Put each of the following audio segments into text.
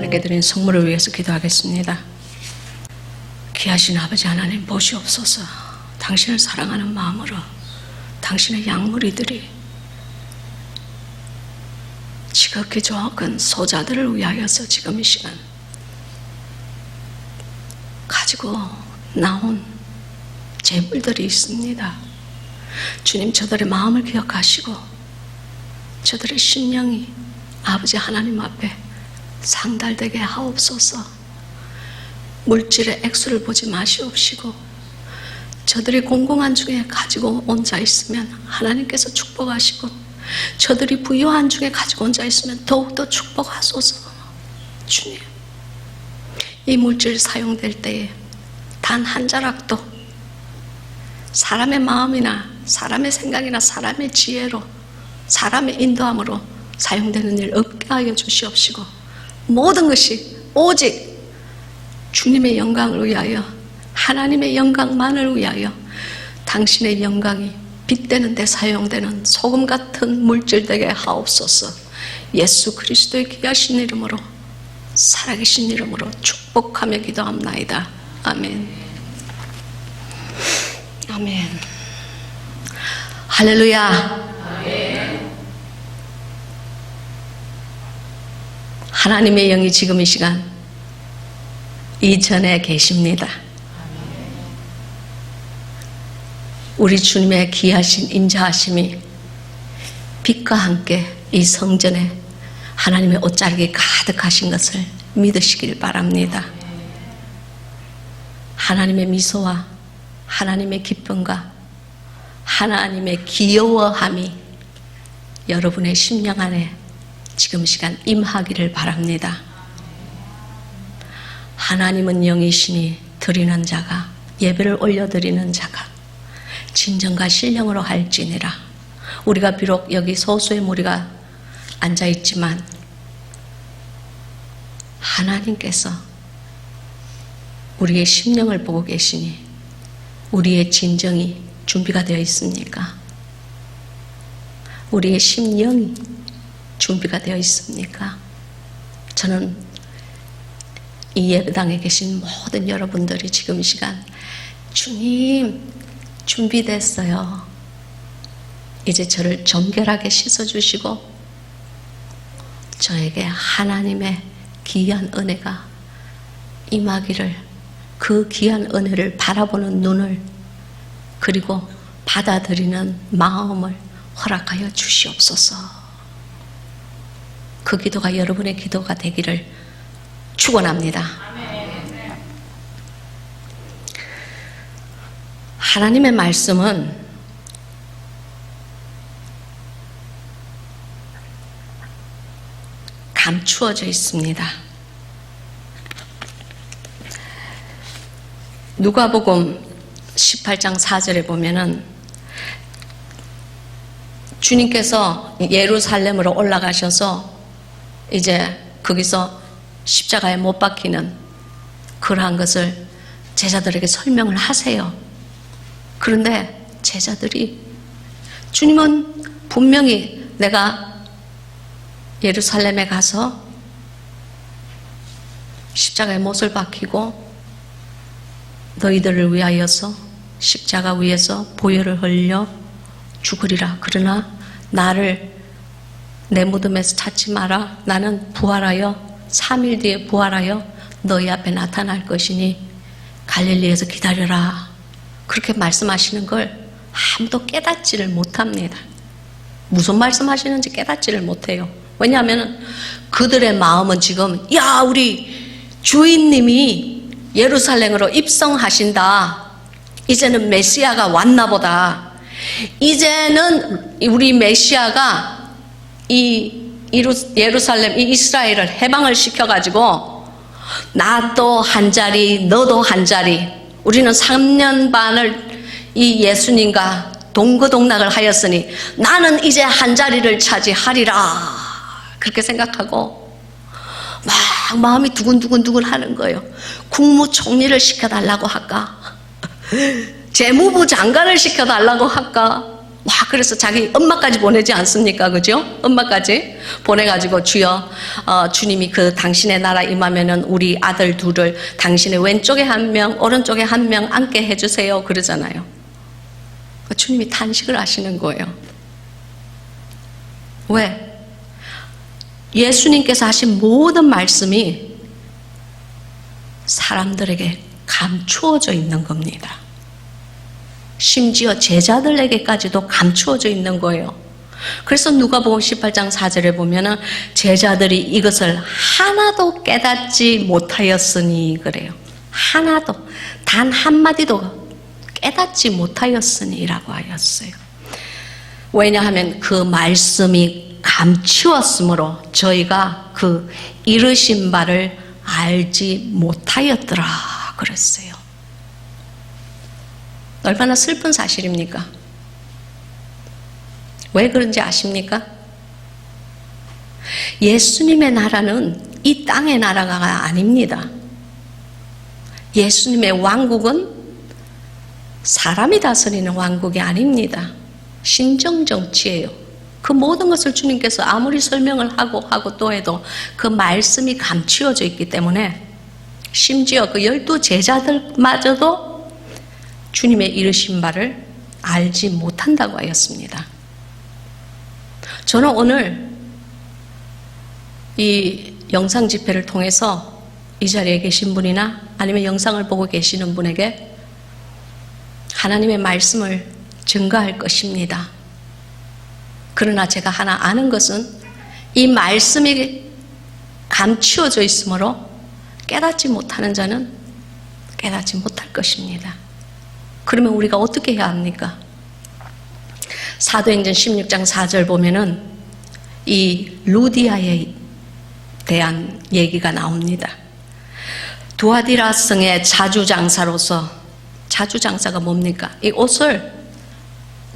하나님께 드린 성물을 위해서 기도하겠습니다. 귀하신 아버지 하나님, 보시옵소서. 당신을 사랑하는 마음으로 당신의 양무리들이 지극히 조악한 소자들을 위하여서 지금 이 시간 가지고 나온 재물들이 있습니다. 주님, 저들의 마음을 기억하시고 저들의 심령이 아버지 하나님 앞에 상달되게 하옵소서. 물질의 액수를 보지 마시옵시고 저들이 공공한 중에 가지고 온 자 있으면 하나님께서 축복하시고 저들이 부유한 중에 가지고 온 자 있으면 더욱더 축복하소서. 주님, 이 물질 사용될 때에 단 한 자락도 사람의 마음이나 사람의 생각이나 사람의 지혜로 사람의 인도함으로 사용되는 일 없게 하여 주시옵시고 모든 것이 오직 주님의 영광을 위하여 하나님의 영광만을 위하여 당신의 영광이 빗대는 데 사용되는 소금 같은 물질 되게 하옵소서. 예수 그리스도의 귀하신 이름으로 살아계신 이름으로 축복하며 기도합나이다. 아멘. 아멘. 할렐루야. 아멘. 하나님의 영이 지금 이 시간 이 전에 계십니다. 우리 주님의 귀하신 임재하심이 빛과 함께 이 성전에 하나님의 옷자락이 가득하신 것을 믿으시길 바랍니다. 하나님의 미소와 하나님의 기쁨과 하나님의 귀여워함이 여러분의 심령 안에 지금 시간 임하기를 바랍니다. 하나님은 영이시니 드리는 자가 예배를 올려드리는 자가 진정과 신령으로 할지니라. 우리가 비록 여기 소수의 무리가 앉아있지만 하나님께서 우리의 심령을 보고 계시니 우리의 진정이 준비가 되어 있습니까? 우리의 심령이 준비가 되어 있습니까? 저는 이 예배당에 계신 모든 여러분들이 지금 이 시간 주님 준비됐어요. 이제 저를 정결하게 씻어주시고 저에게 하나님의 귀한 은혜가 임하기를, 그 귀한 은혜를 바라보는 눈을 그리고 받아들이는 마음을 허락하여 주시옵소서. 그 기도가 여러분의 기도가 되기를 축원합니다. 하나님의 말씀은 감추어져 있습니다. 누가복음 18장 4절에 보면은 주님께서 예루살렘으로 올라가셔서 이제 거기서 십자가에 못 박히는 그러한 것을 제자들에게 설명을 하세요. 그런데 제자들이 주님은 분명히 내가 예루살렘에 가서 십자가에 못을 박히고 너희들을 위하여서 십자가 위에서 보혈을 흘려 죽으리라. 그러나 나를 내 무덤에서 찾지 마라. 나는 부활하여 3일 뒤에 부활하여 너희 앞에 나타날 것이니 갈릴리에서 기다려라. 그렇게 말씀하시는 걸 아무도 깨닫지를 못합니다. 무슨 말씀하시는지 깨닫지를 못해요. 왜냐하면 그들의 마음은 지금 야, 우리 주인님이 예루살렘으로 입성하신다. 이제는 메시아가 왔나 보다. 이제는 우리 메시아가 이 예루살렘, 이 이스라엘을 해방을 시켜가지고 나도 한 자리, 너도 한 자리, 우리는 3년 반을 이 예수님과 동거동락을 하였으니 나는 이제 한 자리를 차지하리라. 그렇게 생각하고 막 마음이 두근두근 하는 거예요. 국무총리를 시켜달라고 할까? 재무부 장관을 시켜달라고 할까? 그래서 자기 엄마까지 보내지 않습니까? 그죠? 엄마까지 보내가지고 주여, 주님이 그 당신의 나라 임하면은 우리 아들 둘을 당신의 왼쪽에 한 명, 오른쪽에 한 명 앉게 해주세요. 그러잖아요. 주님이 탄식을 하시는 거예요. 왜? 예수님께서 하신 모든 말씀이 사람들에게 감추어져 있는 겁니다. 심지어 제자들에게까지도 감추어져 있는 거예요. 그래서 누가복음 18장 4절에 보면은 제자들이 이것을 하나도 깨닫지 못하였으니 그래요. 하나도, 단 한마디도 깨닫지 못하였으니라고 하였어요. 왜냐하면 그 말씀이 감추었으므로 저희가 그 이르신 바를 알지 못하였더라 그랬어요. 얼마나 슬픈 사실입니까? 왜 그런지 아십니까? 예수님의 나라는 이 땅의 나라가 아닙니다. 예수님의 왕국은 사람이 다스리는 왕국이 아닙니다. 신정정치예요. 그 모든 것을 주님께서 아무리 설명을 하고 또 해도 그 말씀이 감추어져 있기 때문에 심지어 그 12 제자들마저도 주님의 이르신 바를 알지 못한다고 하였습니다. 저는 오늘 이 영상 집회를 통해서 이 자리에 계신 분이나 아니면 영상을 보고 계시는 분에게 하나님의 말씀을 증거할 것입니다. 그러나 제가 하나 아는 것은 이 말씀이 감추어져 있으므로 깨닫지 못하는 자는 깨닫지 못할 것입니다. 그러면 우리가 어떻게 해야 합니까? 사도행전 16장 4절 보면은 이 루디아에 대한 얘기가 나옵니다. 두아디라 성의 자주장사로서, 자주장사가 뭡니까? 이 옷을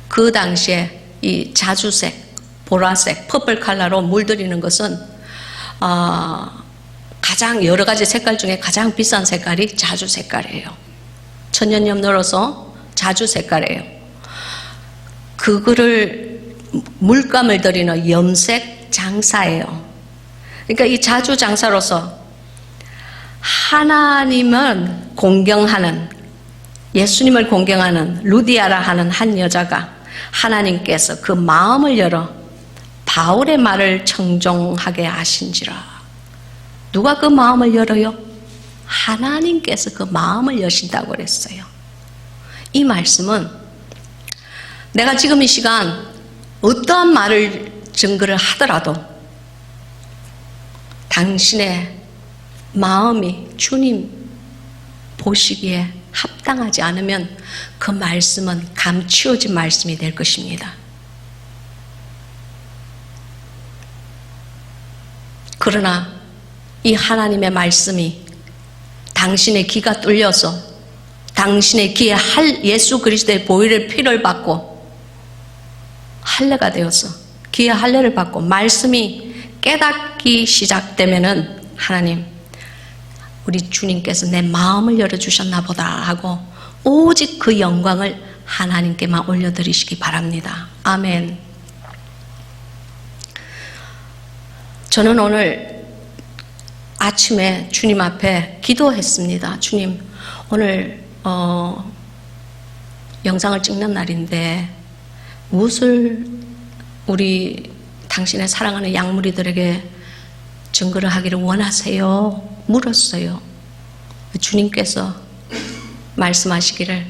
그 당시에 이 자주색, 보라색, 퍼플 컬러로 물들이는 것은 가장 여러 가지 색깔 중에 가장 비싼 색깔이 자주 색깔이에요. 천년염 늘어서 자주 색깔이에요. 그거를 물감을 들이는 염색 장사예요. 그러니까 이 자주 장사로서 하나님을 공경하는, 예수님을 공경하는 루디아라 하는 한 여자가 하나님께서 그 마음을 열어 바울의 말을 청종하게 하신지라. 누가 그 마음을 열어요? 하나님께서 그 마음을 여신다고 그랬어요. 이 말씀은 내가 지금 이 시간 어떠한 말을 증거를 하더라도 당신의 마음이 주님 보시기에 합당하지 않으면 그 말씀은 감추어진 말씀이 될 것입니다. 그러나 이 하나님의 말씀이 당신의 귀가 뚫려서 당신의 귀에 예수 그리스도의 보혈의 피를 받고 할례가 되어서 귀에 할례를 받고 말씀이 깨닫기 시작되면은 하나님, 우리 주님께서 내 마음을 열어주셨나 보다 하고 오직 그 영광을 하나님께만 올려드리시기 바랍니다. 아멘. 저는 오늘 아침에 주님 앞에 기도했습니다. 주님, 오늘 영상을 찍는 날인데 무엇을 우리 당신의 사랑하는 양무리들에게 증거를 하기를 원하세요? 물었어요. 주님께서 말씀하시기를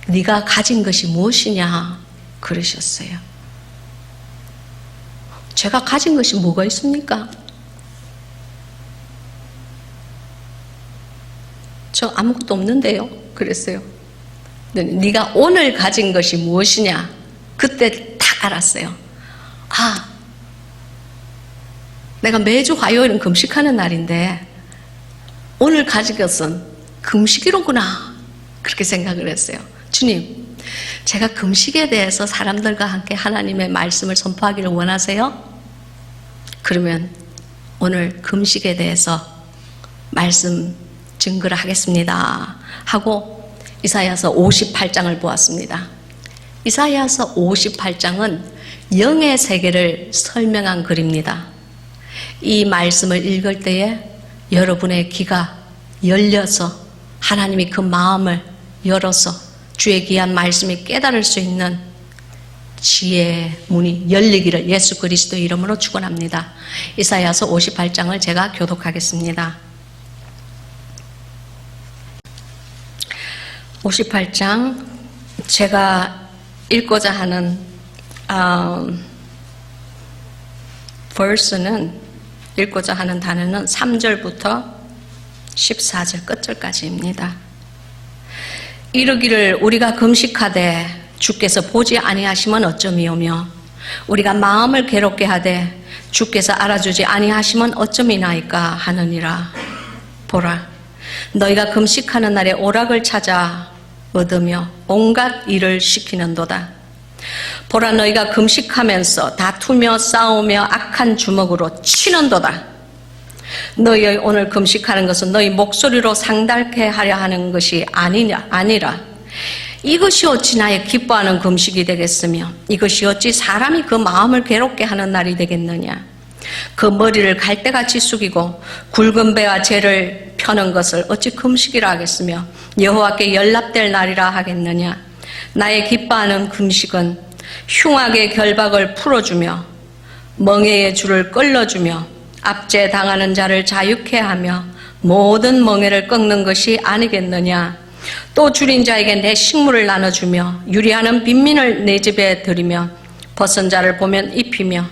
네가 가진 것이 무엇이냐 그러셨어요. 제가 가진 것이 뭐가 있습니까? 저 아무것도 없는데요. 그랬어요. 네가 오늘 가진 것이 무엇이냐? 그때 딱 알았어요. 아, 내가 매주 화요일은 금식하는 날인데 오늘 가진 것은 금식이로구나. 그렇게 생각을 했어요. 주님, 제가 금식에 대해서 사람들과 함께 하나님의 말씀을 선포하기를 원하세요? 그러면 오늘 금식에 대해서 말씀 증거를 하겠습니다 하고 이사야서 58장을 보았습니다. 이사야서 58장은 영의 세계를 설명한 글입니다. 이 말씀을 읽을 때에 여러분의 귀가 열려서 하나님이 그 마음을 열어서 주의 귀한 말씀이 깨달을 수 있는 지혜의 문이 열리기를 예수 그리스도 이름으로 축원합니다. 이사야서 58장을 제가 교독하겠습니다. 58장 제가 읽고자 하는 읽고자 하는 단어는 3절부터 14절 끝절까지입니다. 이르기를 우리가 금식하되 주께서 보지 아니하시면 어쩌미오며 우리가 마음을 괴롭게 하되 주께서 알아주지 아니하시면 어쩌미나이까 하느니라. 보라, 너희가 금식하는 날에 오락을 찾아 얻으며 온갖 일을 시키는도다. 보라, 너희가 금식하면서 다투며 싸우며 악한 주먹으로 치는도다. 너희 오늘 금식하는 것은 너희 목소리로 상달케 하려 하는 것이 아니라 이것이 어찌 나의 기뻐하는 금식이 되겠으며 이것이 어찌 사람이 그 마음을 괴롭게 하는 날이 되겠느냐. 그 머리를 갈대같이 숙이고 굵은 배와 재를 펴는 것을 어찌 금식이라 하겠으며 여호와께 연락될 날이라 하겠느냐. 나의 기뻐하는 금식은 흉악의 결박을 풀어주며 멍에의 줄을 끌어주며 압제당하는 자를 자유케 하며 모든 멍에를 꺾는 것이 아니겠느냐. 또 줄인 자에게 내 식물을 나눠주며 유리하는 빈민을 내 집에 들이며 벗은 자를 보면 입히며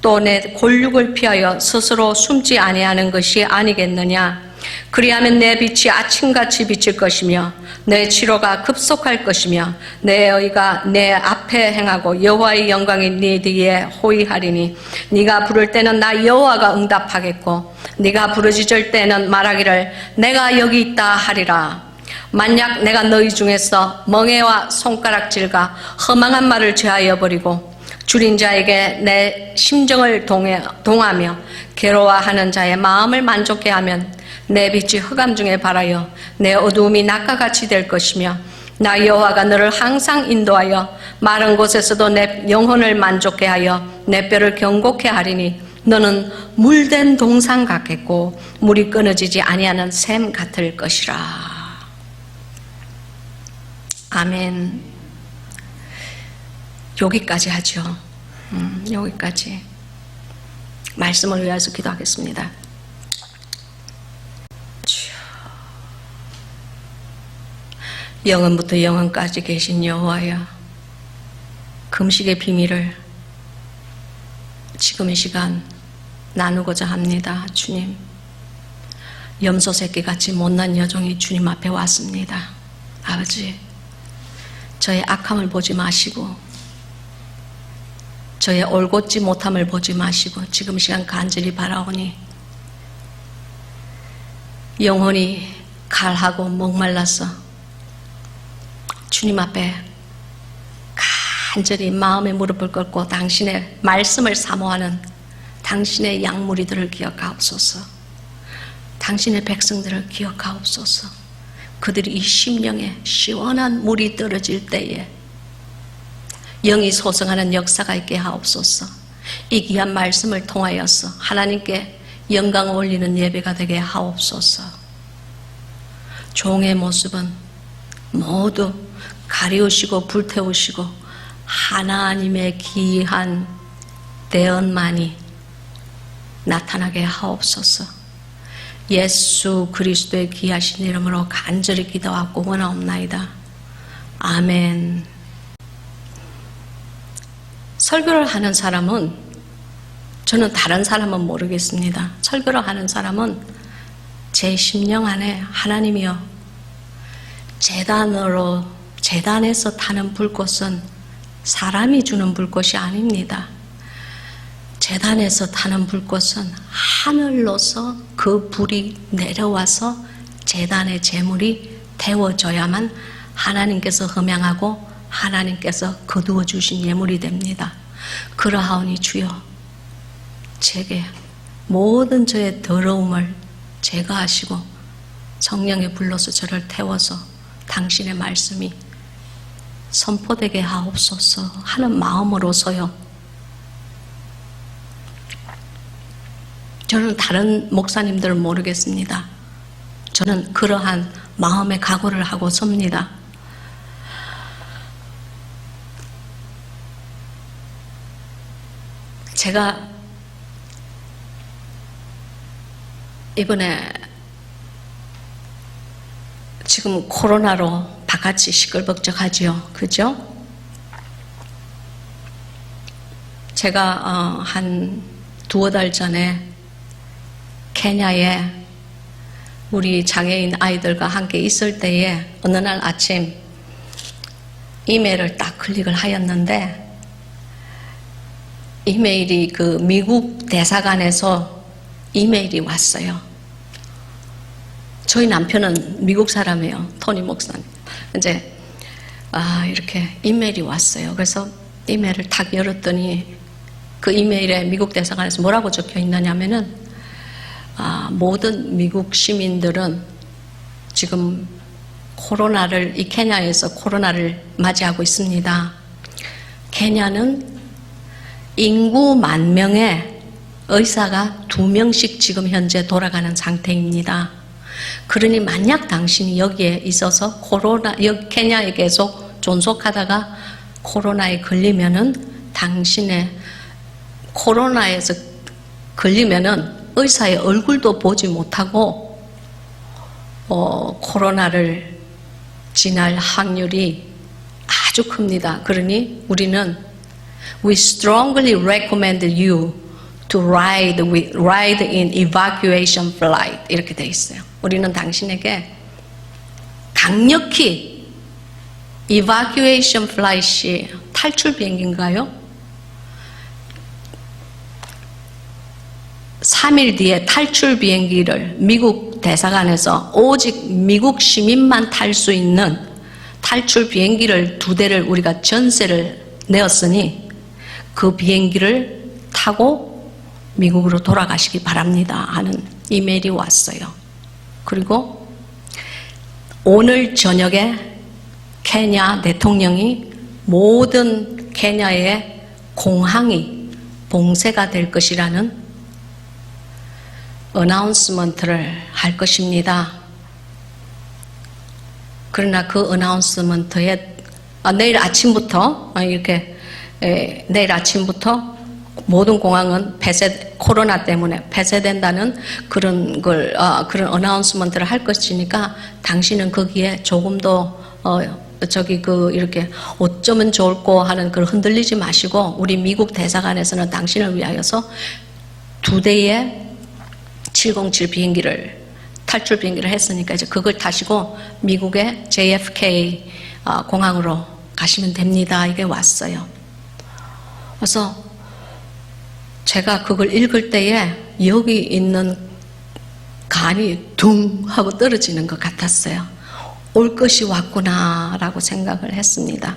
또 내 골육을 피하여 스스로 숨지 아니하는 것이 아니겠느냐. 그리하면 내 빛이 아침같이 비칠 것이며 내 치료가 급속할 것이며 내 의가 내 앞에 행하고 여호와의 영광이 네 뒤에 호위하리니 네가 부를 때는 나 여호와가 응답하겠고 네가 부르짖을 때는 말하기를 내가 여기 있다 하리라. 만약 내가 너희 중에서 멍에와 손가락질과 허망한 말을 제하여 버리고 줄인 자에게 내 심정을 동하며 괴로워하는 자의 마음을 만족케 하면 내 빛이 흑암 중에 발하여 내 어두움이 낮과 같이 될 것이며 나 여호와가 너를 항상 인도하여 마른 곳에서도 내 영혼을 만족케 하여 내 뼈를 견고케 하리니 너는 물된 동상 같겠고 물이 끊어지지 아니하는 샘 같을 것이라. 아멘. 여기까지 하죠. 여기까지. 말씀을 위해서 기도하겠습니다. 영원부터 영원까지 계신 여호와여, 금식의 비밀을 지금 이 시간 나누고자 합니다. 주님, 염소 새끼같이 못난 여종이 주님 앞에 왔습니다. 아버지, 저의 악함을 보지 마시고 저의 올곧지 못함을 보지 마시고 지금 이 시간 간절히 바라오니 영혼이 갈하고 목말라서 주님 앞에 간절히 마음의 무릎을 꿇고 당신의 말씀을 사모하는 당신의 양무리들을 기억하옵소서. 당신의 백성들을 기억하옵소서. 그들이 이 심령에 시원한 물이 떨어질 때에 영이 소성하는 역사가 있게 하옵소서. 이 귀한 말씀을 통하여서 하나님께 영광을 올리는 예배가 되게 하옵소서. 종의 모습은 모두 가리우시고 불태우시고 하나님의 귀한 대언만이 나타나게 하옵소서. 예수 그리스도의 귀하신 이름으로 간절히 기도하고 원하옵나이다. 아멘. 설교를 하는 사람은, 저는 다른 사람은 모르겠습니다. 설교를 하는 사람은 제 심령 안에 하나님이여, 재단에서 타는 불꽃은 사람이 주는 불꽃이 아닙니다. 재단에서 타는 불꽃은 하늘로서 그 불이 내려와서 재단의 제물이 태워져야만 하나님께서 흠양하고 하나님께서 거두어 주신 예물이 됩니다. 그러하오니 주여, 제게 모든 저의 더러움을 제거하시고 성령의 불로서 저를 태워서 당신의 말씀이 선포되게 하옵소서 하는 마음으로서요. 저는 다른 목사님들은 모르겠습니다. 저는 그러한 마음의 각오를 하고 섭니다. 제가 이번에 지금 코로나로 바깥이 시끌벅적하지요. 그죠? 제가 한 두어 달 전에 케냐에 우리 장애인 아이들과 함께 있을 때에 어느 날 아침 이메일을 딱 클릭을 하였는데 이메일이 그 미국 대사관에서 이메일이 왔어요. 저희 남편은 미국 사람이에요. 토니 목사님. 이제 이렇게 이메일이 왔어요. 그래서 이메일을 딱 열었더니 그 이메일에 미국 대사관에서 뭐라고 적혀 있느냐면은 모든 미국 시민들은 지금 이 케냐에서 코로나를 맞이하고 있습니다. 케냐는 인구 10,000명의 의사가 2명씩 지금 현재 돌아가는 상태입니다. 그러니 만약 당신이 여기에 있어서 케냐에 계속 존속하다가 코로나에 걸리면은 당신의 코로나에서 걸리면은 의사의 얼굴도 보지 못하고 코로나를 지날 확률이 아주 큽니다. 그러니 우리는 We strongly recommend you to ride in evacuation flight 이렇게 돼 있어요. 우리는 당신에게 강력히 evacuation flight이 탈출 비행기인가요? 3일 뒤에 탈출 비행기를 미국 대사관에서 오직 미국 시민만 탈 수 있는 탈출 비행기를 2대를 우리가 전세를 내었으니 그 비행기를 타고 미국으로 돌아가시기 바랍니다 하는 이메일이 왔어요. 그리고 오늘 저녁에 케냐 대통령이 모든 케냐의 공항이 봉쇄가 될 것이라는 어나운스먼트를 할 것입니다. 그러나 그 어나운스먼트에 내일 아침부터 모든 공항은 코로나 때문에 폐쇄된다는 그런 어나운스먼트를 할 것이니까 당신은 거기에 조금 더 이렇게 어쩌면 좋을꼬 하는 걸 흔들리지 마시고 우리 미국 대사관에서는 당신을 위하여서 2대의 707 탈출 비행기를 했으니까 이제 그걸 타시고 미국의 JFK 공항으로 가시면 됩니다. 이게 왔어요. 그래서 제가 그걸 읽을 때에 여기 있는 간이 둥 하고 떨어지는 것 같았어요. 올 것이 왔구나라고 생각을 했습니다.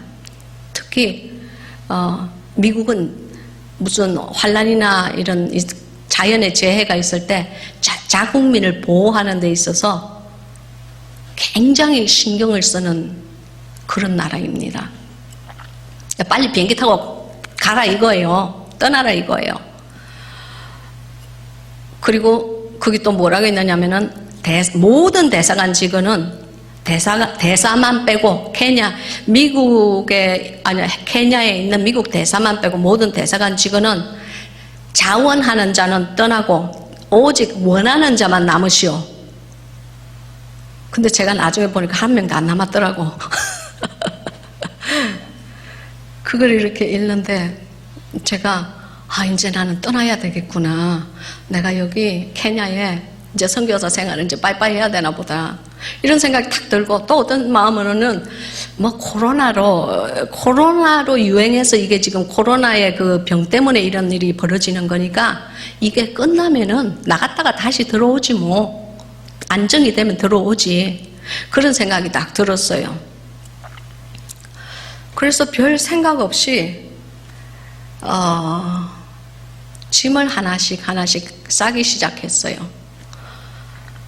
특히 미국은 무슨 환란이나 이런 자연의 재해가 있을 때 자국민을 보호하는 데 있어서 굉장히 신경을 쓰는 그런 나라입니다. 빨리 비행기 타고 가라 이거예요. 떠나라 이거예요. 그리고 거기 또 뭐라고 했느냐면은 모든 대사관 직원은 대사만 빼고 케냐에 있는 미국 대사만 빼고 모든 대사관 직원은 자원하는 자는 떠나고 오직 원하는 자만 남으시오. 근데 제가 나중에 보니까 한 명도 안 남았더라고. 그걸 이렇게 읽는데 제가 이제 나는 떠나야 되겠구나. 내가 여기 케냐에 이제 선교사 생활을 이제 빠이빠이 해야 되나 보다. 이런 생각이 탁 들고 또 어떤 마음으로는 코로나로 유행해서 이게 지금 코로나의 그 병 때문에 이런 일이 벌어지는 거니까 이게 끝나면은 나갔다가 다시 들어오지 뭐. 안정이 되면 들어오지. 그런 생각이 딱 들었어요. 그래서 별 생각 없이 짐을 하나씩 싸기 시작했어요.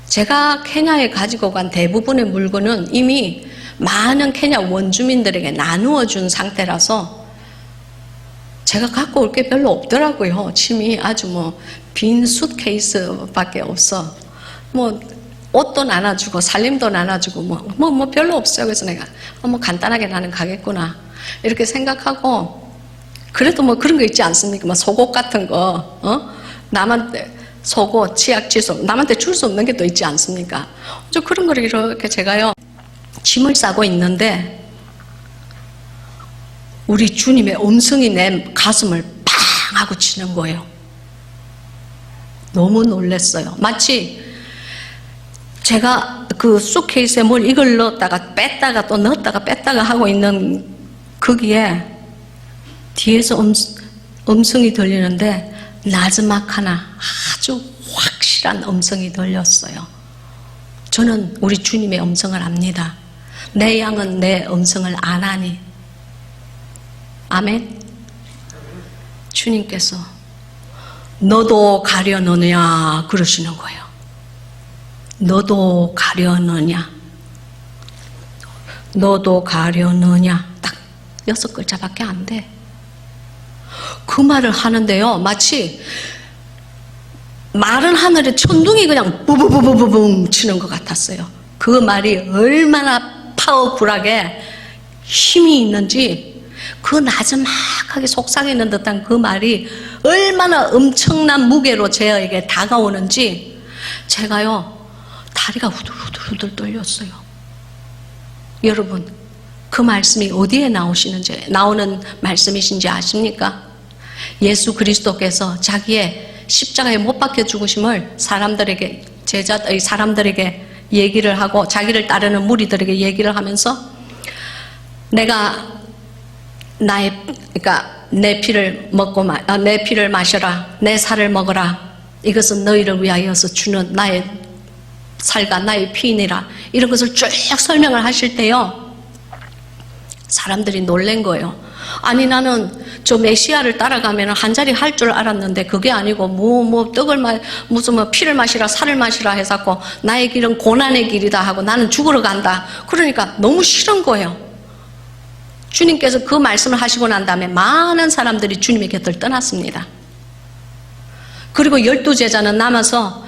제가 케냐에 가지고 간 대부분의 물건은 이미 많은 케냐 원주민들에게 나누어 준 상태라서 제가 갖고 올 게 별로 없더라고요. 짐이 아주 뭐 빈 수트케이스밖에 없어. 뭐 옷도 나눠주고 살림도 나눠주고 뭐 별로 없어요. 그래서 내가 뭐 간단하게 나는 가겠구나 이렇게 생각하고, 그래도 뭐 그런 거 있지 않습니까? 뭐 속옷 같은 거, 남한테 속옷, 치약, 칫솔, 남한테 줄 수 없는 게 또 있지 않습니까? 저 그런 거를 이렇게 제가요 짐을 싸고 있는데 우리 주님의 음성이 내 가슴을 팡 하고 치는 거예요. 너무 놀랐어요. 마치 제가 그 수트케이스에 뭘 이걸 넣었다가 뺐다가 또 넣었다가 뺐다가 하고 있는 거기에 뒤에서 음성이 들리는데 나즈막 하나 아주 확실한 음성이 들렸어요. 저는 우리 주님의 음성을 압니다. 내 양은 내 음성을 아나니. 아멘. 주님께서 너도 가려느냐 그러시는 거예요. 너도 가려느냐, 너도 가려느냐, 딱 6글자밖에 안 돼. 그 말을 하는데요, 마치 마른 하늘에 천둥이 그냥 부부부부부붕 치는 것 같았어요. 그 말이 얼마나 파워풀하게 힘이 있는지, 그 나지막하게 속삭이는 듯한 그 말이 얼마나 엄청난 무게로 제에게 다가오는지 제가요 다리가 후들후들 떨렸어요. 여러분, 그 말씀이 어디에 나오는 말씀이신지 아십니까? 예수 그리스도께서 자기의 십자가에 못 박혀 죽으심을 사람들에게 얘기를 하고 자기를 따르는 무리들에게 얘기를 하면서 내가 내 피를 먹고 내 피를 마셔라, 내 살을 먹어라. 이것은 너희를 위하여서 주는 나의 살과 나의 피이니라. 이런 것을 쭉 설명을 하실 때요, 사람들이 놀란 거예요. 아니 나는 저 메시아를 따라가면 한 자리 할 줄 알았는데 그게 아니고 무슨 피를 마시라 살을 마시라 해서 나의 길은 고난의 길이다 하고 나는 죽으러 간다. 그러니까 너무 싫은 거예요. 주님께서 그 말씀을 하시고 난 다음에 많은 사람들이 주님의 곁을 떠났습니다. 그리고 12제자는 남아서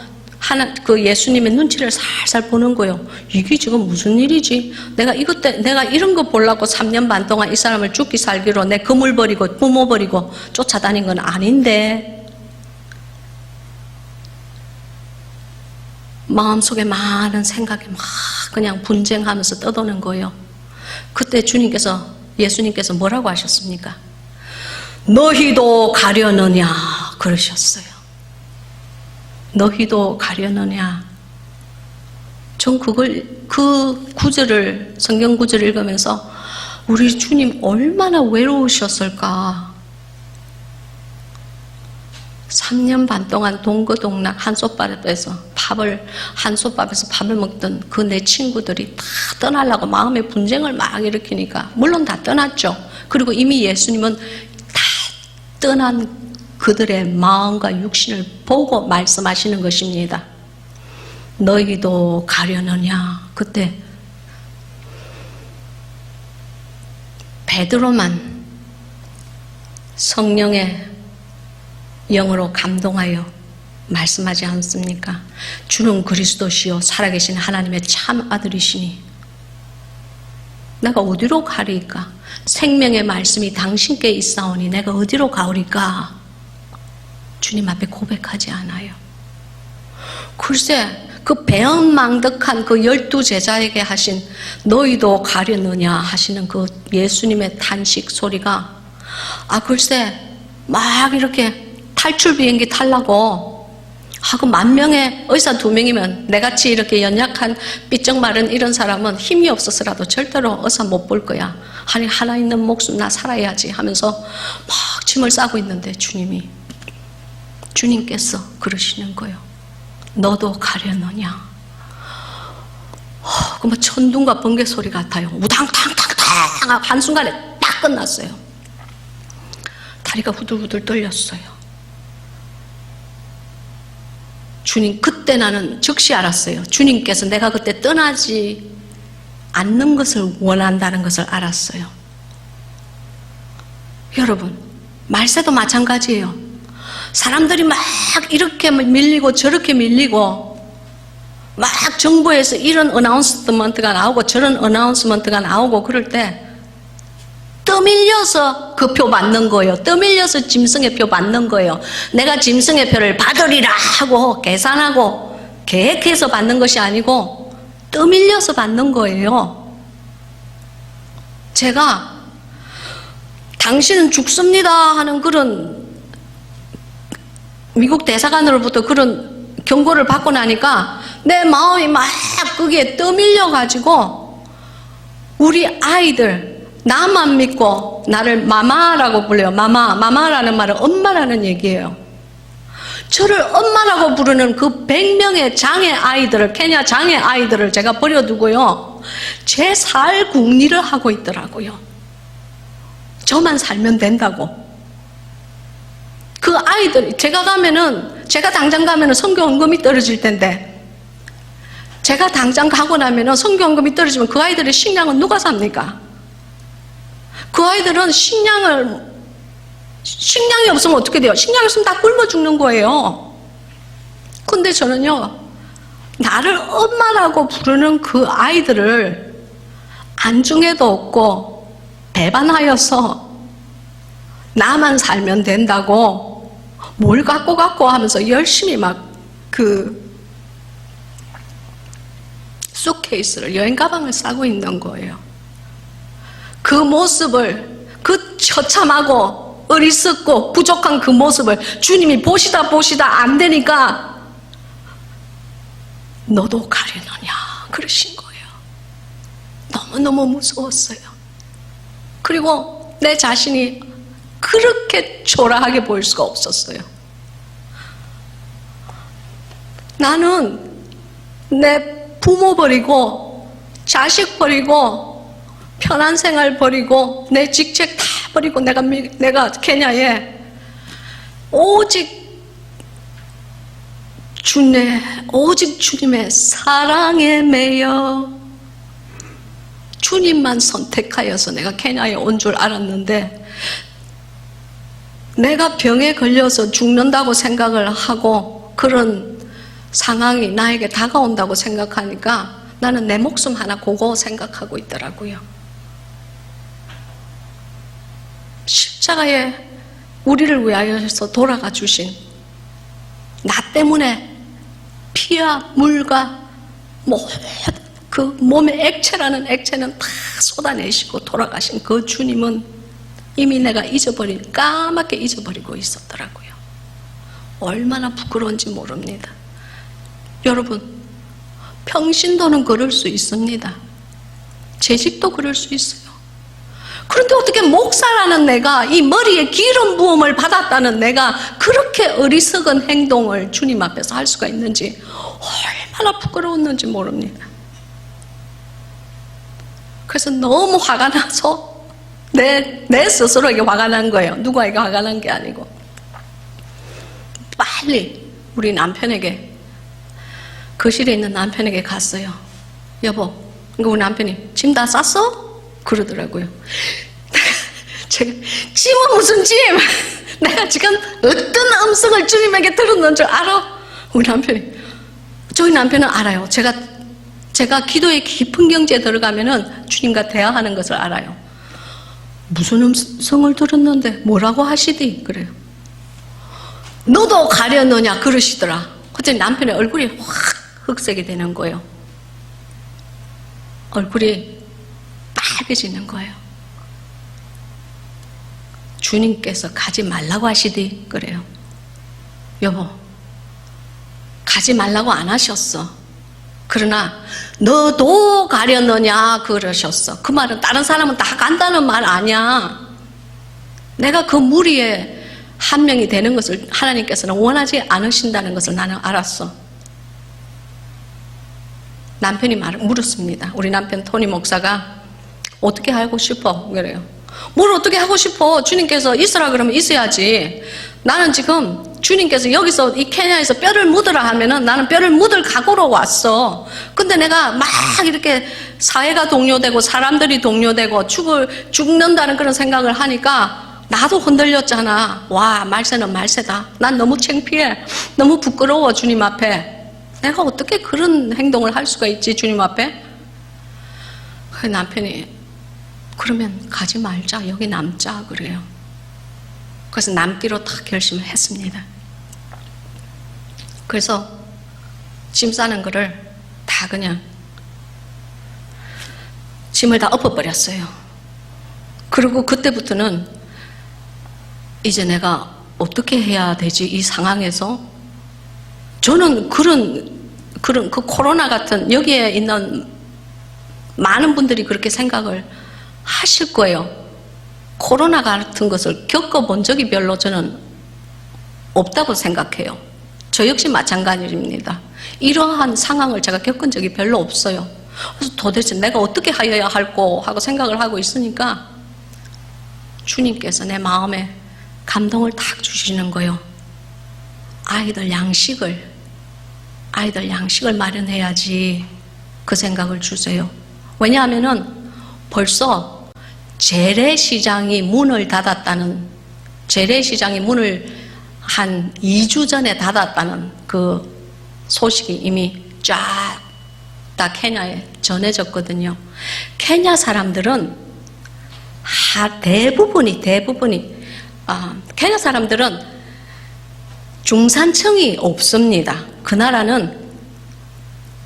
그 예수님의 눈치를 살살 보는 거예요. 이게 지금 무슨 일이지? 내가 이런 거 보려고 3년 반 동안 이 사람을 죽기 살기로 내 그물 버리고 부모 버리고 쫓아다닌 건 아닌데. 마음속에 많은 생각이 막 그냥 분쟁하면서 떠도는 거예요. 그때 예수님께서 뭐라고 하셨습니까? 너희도 가려느냐 그러셨어요. 너희도 가려느냐. 전 그 성경 구절을 읽으면서 우리 주님 얼마나 외로우셨을까. 3년 반 동안 동거동락 한솥밥에서 밥을 먹던 그 내 친구들이 다 떠나려고 마음의 분쟁을 막 일으키니까 물론 다 떠났죠. 그리고 이미 예수님은 다 떠난 그들의 마음과 육신을 보고 말씀하시는 것입니다. 너희도 가려느냐. 그때 베드로만 성령의 영으로 감동하여 말씀하지 않습니까? 주는 그리스도시요 살아계신 하나님의 참 아들이시니 내가 어디로 가리까? 생명의 말씀이 당신께 있사오니 내가 어디로 가오리까? 주님 앞에 고백하지 않아요. 글쎄 그 배은망덕한 그 12제자에게 하신 너희도 가려느냐 하시는 그 예수님의 탄식 소리가 글쎄 막 이렇게 탈출 비행기 타려고 하고 10,000명의 의사 2명이면 내같이 이렇게 연약한 삐쩍 마른 이런 사람은 힘이 없어서라도 절대로 의사 못 볼 거야. 아니 하나 있는 목숨 나 살아야지 하면서 막 짐을 싸고 있는데 주님께서 그러시는 거예요. 너도 가려느냐. 그 천둥과 번개 소리 같아요. 우당탕탕탕 한순간에 딱 끝났어요. 다리가 후들후들 떨렸어요. 주님, 그때 나는 즉시 알았어요. 주님께서 내가 그때 떠나지 않는 것을 원한다는 것을 알았어요. 여러분, 말세도 마찬가지예요. 사람들이 막 이렇게 밀리고 저렇게 밀리고 막 정부에서 이런 어나운스먼트가 나오고 저런 어나운스먼트가 나오고 그럴 때 떠밀려서 그 표 받는 거예요. 떠밀려서 짐승의 표 받는 거예요. 내가 짐승의 표를 받으리라 하고 계산하고 계획해서 받는 것이 아니고 떠밀려서 받는 거예요. 제가 당신은 죽습니다 하는 그런 미국 대사관으로부터 그런 경고를 받고 나니까 내 마음이 막 거기에 떠밀려 가지고 우리 아이들 나만 믿고 나를 마마라고 불러요. 마마라는 말은 엄마라는 얘기예요. 저를 엄마라고 부르는 그 100명의 장애 아이들을, 케냐 장애 아이들을 제가 버려두고요, 제 살 궁리를 하고 있더라고요. 저만 살면 된다고. 그 아이들, 제가 당장 가면은 성교헌금이 떨어질 텐데, 제가 당장 가고 나면은 성교헌금이 떨어지면 그 아이들의 식량은 누가 삽니까? 그 아이들은 식량이 없으면 어떻게 돼요? 식량이 없으면 다 굶어 죽는 거예요. 근데 저는요, 나를 엄마라고 부르는 그 아이들을 안중에도 없고 배반하여서 나만 살면 된다고 뭘 갖고 하면서 열심히 막 그 수트케이스를, 여행 가방을 싸고 있는 거예요. 그 모습을, 그 처참하고 어리석고 부족한 그 모습을 주님이 보시다 안 되니까 너도 가려느냐 그러신 거예요. 너무너무 무서웠어요. 그리고 내 자신이 그렇게 초라하게 보일 수가 없었어요. 나는 내 부모 버리고 자식 버리고 편한 생활 버리고 내 직책 다 버리고 내가 케냐에 오직 주님의 사랑에 매여 주님만 선택하여서 내가 케냐에 온 줄 알았는데, 내가 병에 걸려서 죽는다고 생각을 하고 그런 상황이 나에게 다가온다고 생각하니까 나는 내 목숨 하나 고고 생각하고 있더라고요. 십자가에 우리를 위하여서 돌아가 주신, 나 때문에 피와 물과 그 몸의 액체라는 액체는 다 쏟아내시고 돌아가신 그 주님은 이미 내가 까맣게 잊어버리고 있었더라고요. 얼마나 부끄러운지 모릅니다. 여러분, 평신도는 그럴 수 있습니다. 재직도 그럴 수 있어요. 그런데 어떻게 목사라는 내가, 이 머리에 기름 부음을 받았다는 내가 그렇게 어리석은 행동을 주님 앞에서 할 수가 있는지 얼마나 부끄러웠는지 모릅니다. 그래서 너무 화가 나서 내 스스로에게 화가 난 거예요. 누구에게 화가 난 게 아니고. 빨리 우리 남편에게, 거실에 있는 남편에게 갔어요. 여보, 우리 남편이 짐 다 쌌어? 그러더라고요. 제가 짐은 무슨 짐? 내가 지금 어떤 음성을 주님에게 들었는 줄 알아? 우리 남편이, 저희 남편은 알아요. 제가 기도의 깊은 경지에 들어가면은 주님과 대화하는 것을 알아요. 무슨 음성을 들었는데 뭐라고 하시디? 그래요. 너도 가려느냐 그러시더라. 그때 남편의 얼굴이 확 흑색이 되는 거예요. 얼굴이 빨개지는 거예요. 주님께서 가지 말라고 하시디? 그래요. 여보, 가지 말라고 안 하셨어. 그러나 너도 가려느냐 그러셨어. 그 말은 다른 사람은 다 간다는 말 아니야. 내가 그 무리에 한 명이 되는 것을 하나님께서는 원하지 않으신다는 것을 나는 알았어. 남편이 물었습니다. 우리 남편 토니 목사가 어떻게 하고 싶어? 그래요. 뭘 어떻게 하고 싶어? 주님께서 있으라 그러면 있어야지. 나는 지금 주님께서 여기서 이 케냐에서 뼈를 묻으라 하면은 나는 뼈를 묻을 각오로 왔어. 근데 내가 막 이렇게 사회가 동요되고 사람들이 동요되고 죽는다는 그런 생각을 하니까 나도 흔들렸잖아. 와, 말세는 말세다. 난 너무 창피해. 너무 부끄러워, 주님 앞에. 내가 어떻게 그런 행동을 할 수가 있지, 주님 앞에? 그 남편이 그러면 가지 말자, 여기 남자 그래요. 그래서 남기로 다 결심을 했습니다. 그래서 짐 싸는 거를 다 그냥 짐을 다 엎어버렸어요. 그리고 그때부터는 이제 내가 어떻게 해야 되지, 이 상황에서. 저는 그 코로나 같은, 여기에 있는 많은 분들이 그렇게 생각을 하실 거예요. 코로나 같은 것을 겪어본 적이 별로 저는 없다고 생각해요. 저 역시 마찬가지입니다. 이러한 상황을 제가 겪은 적이 별로 없어요. 그래서 도대체 내가 어떻게 하여야 할꼬 하고 생각을 하고 있으니까 주님께서 내 마음에 감동을 탁 주시는 거예요. 아이들 양식을 마련해야지, 그 생각을 주세요. 왜냐하면은 벌써 재래시장이 문을 한 2주 전에 닫았다는 그 소식이 이미 쫙 다 케냐에 전해졌거든요. 케냐 사람들은 대부분이 케냐 사람들은 중산층이 없습니다. 그 나라는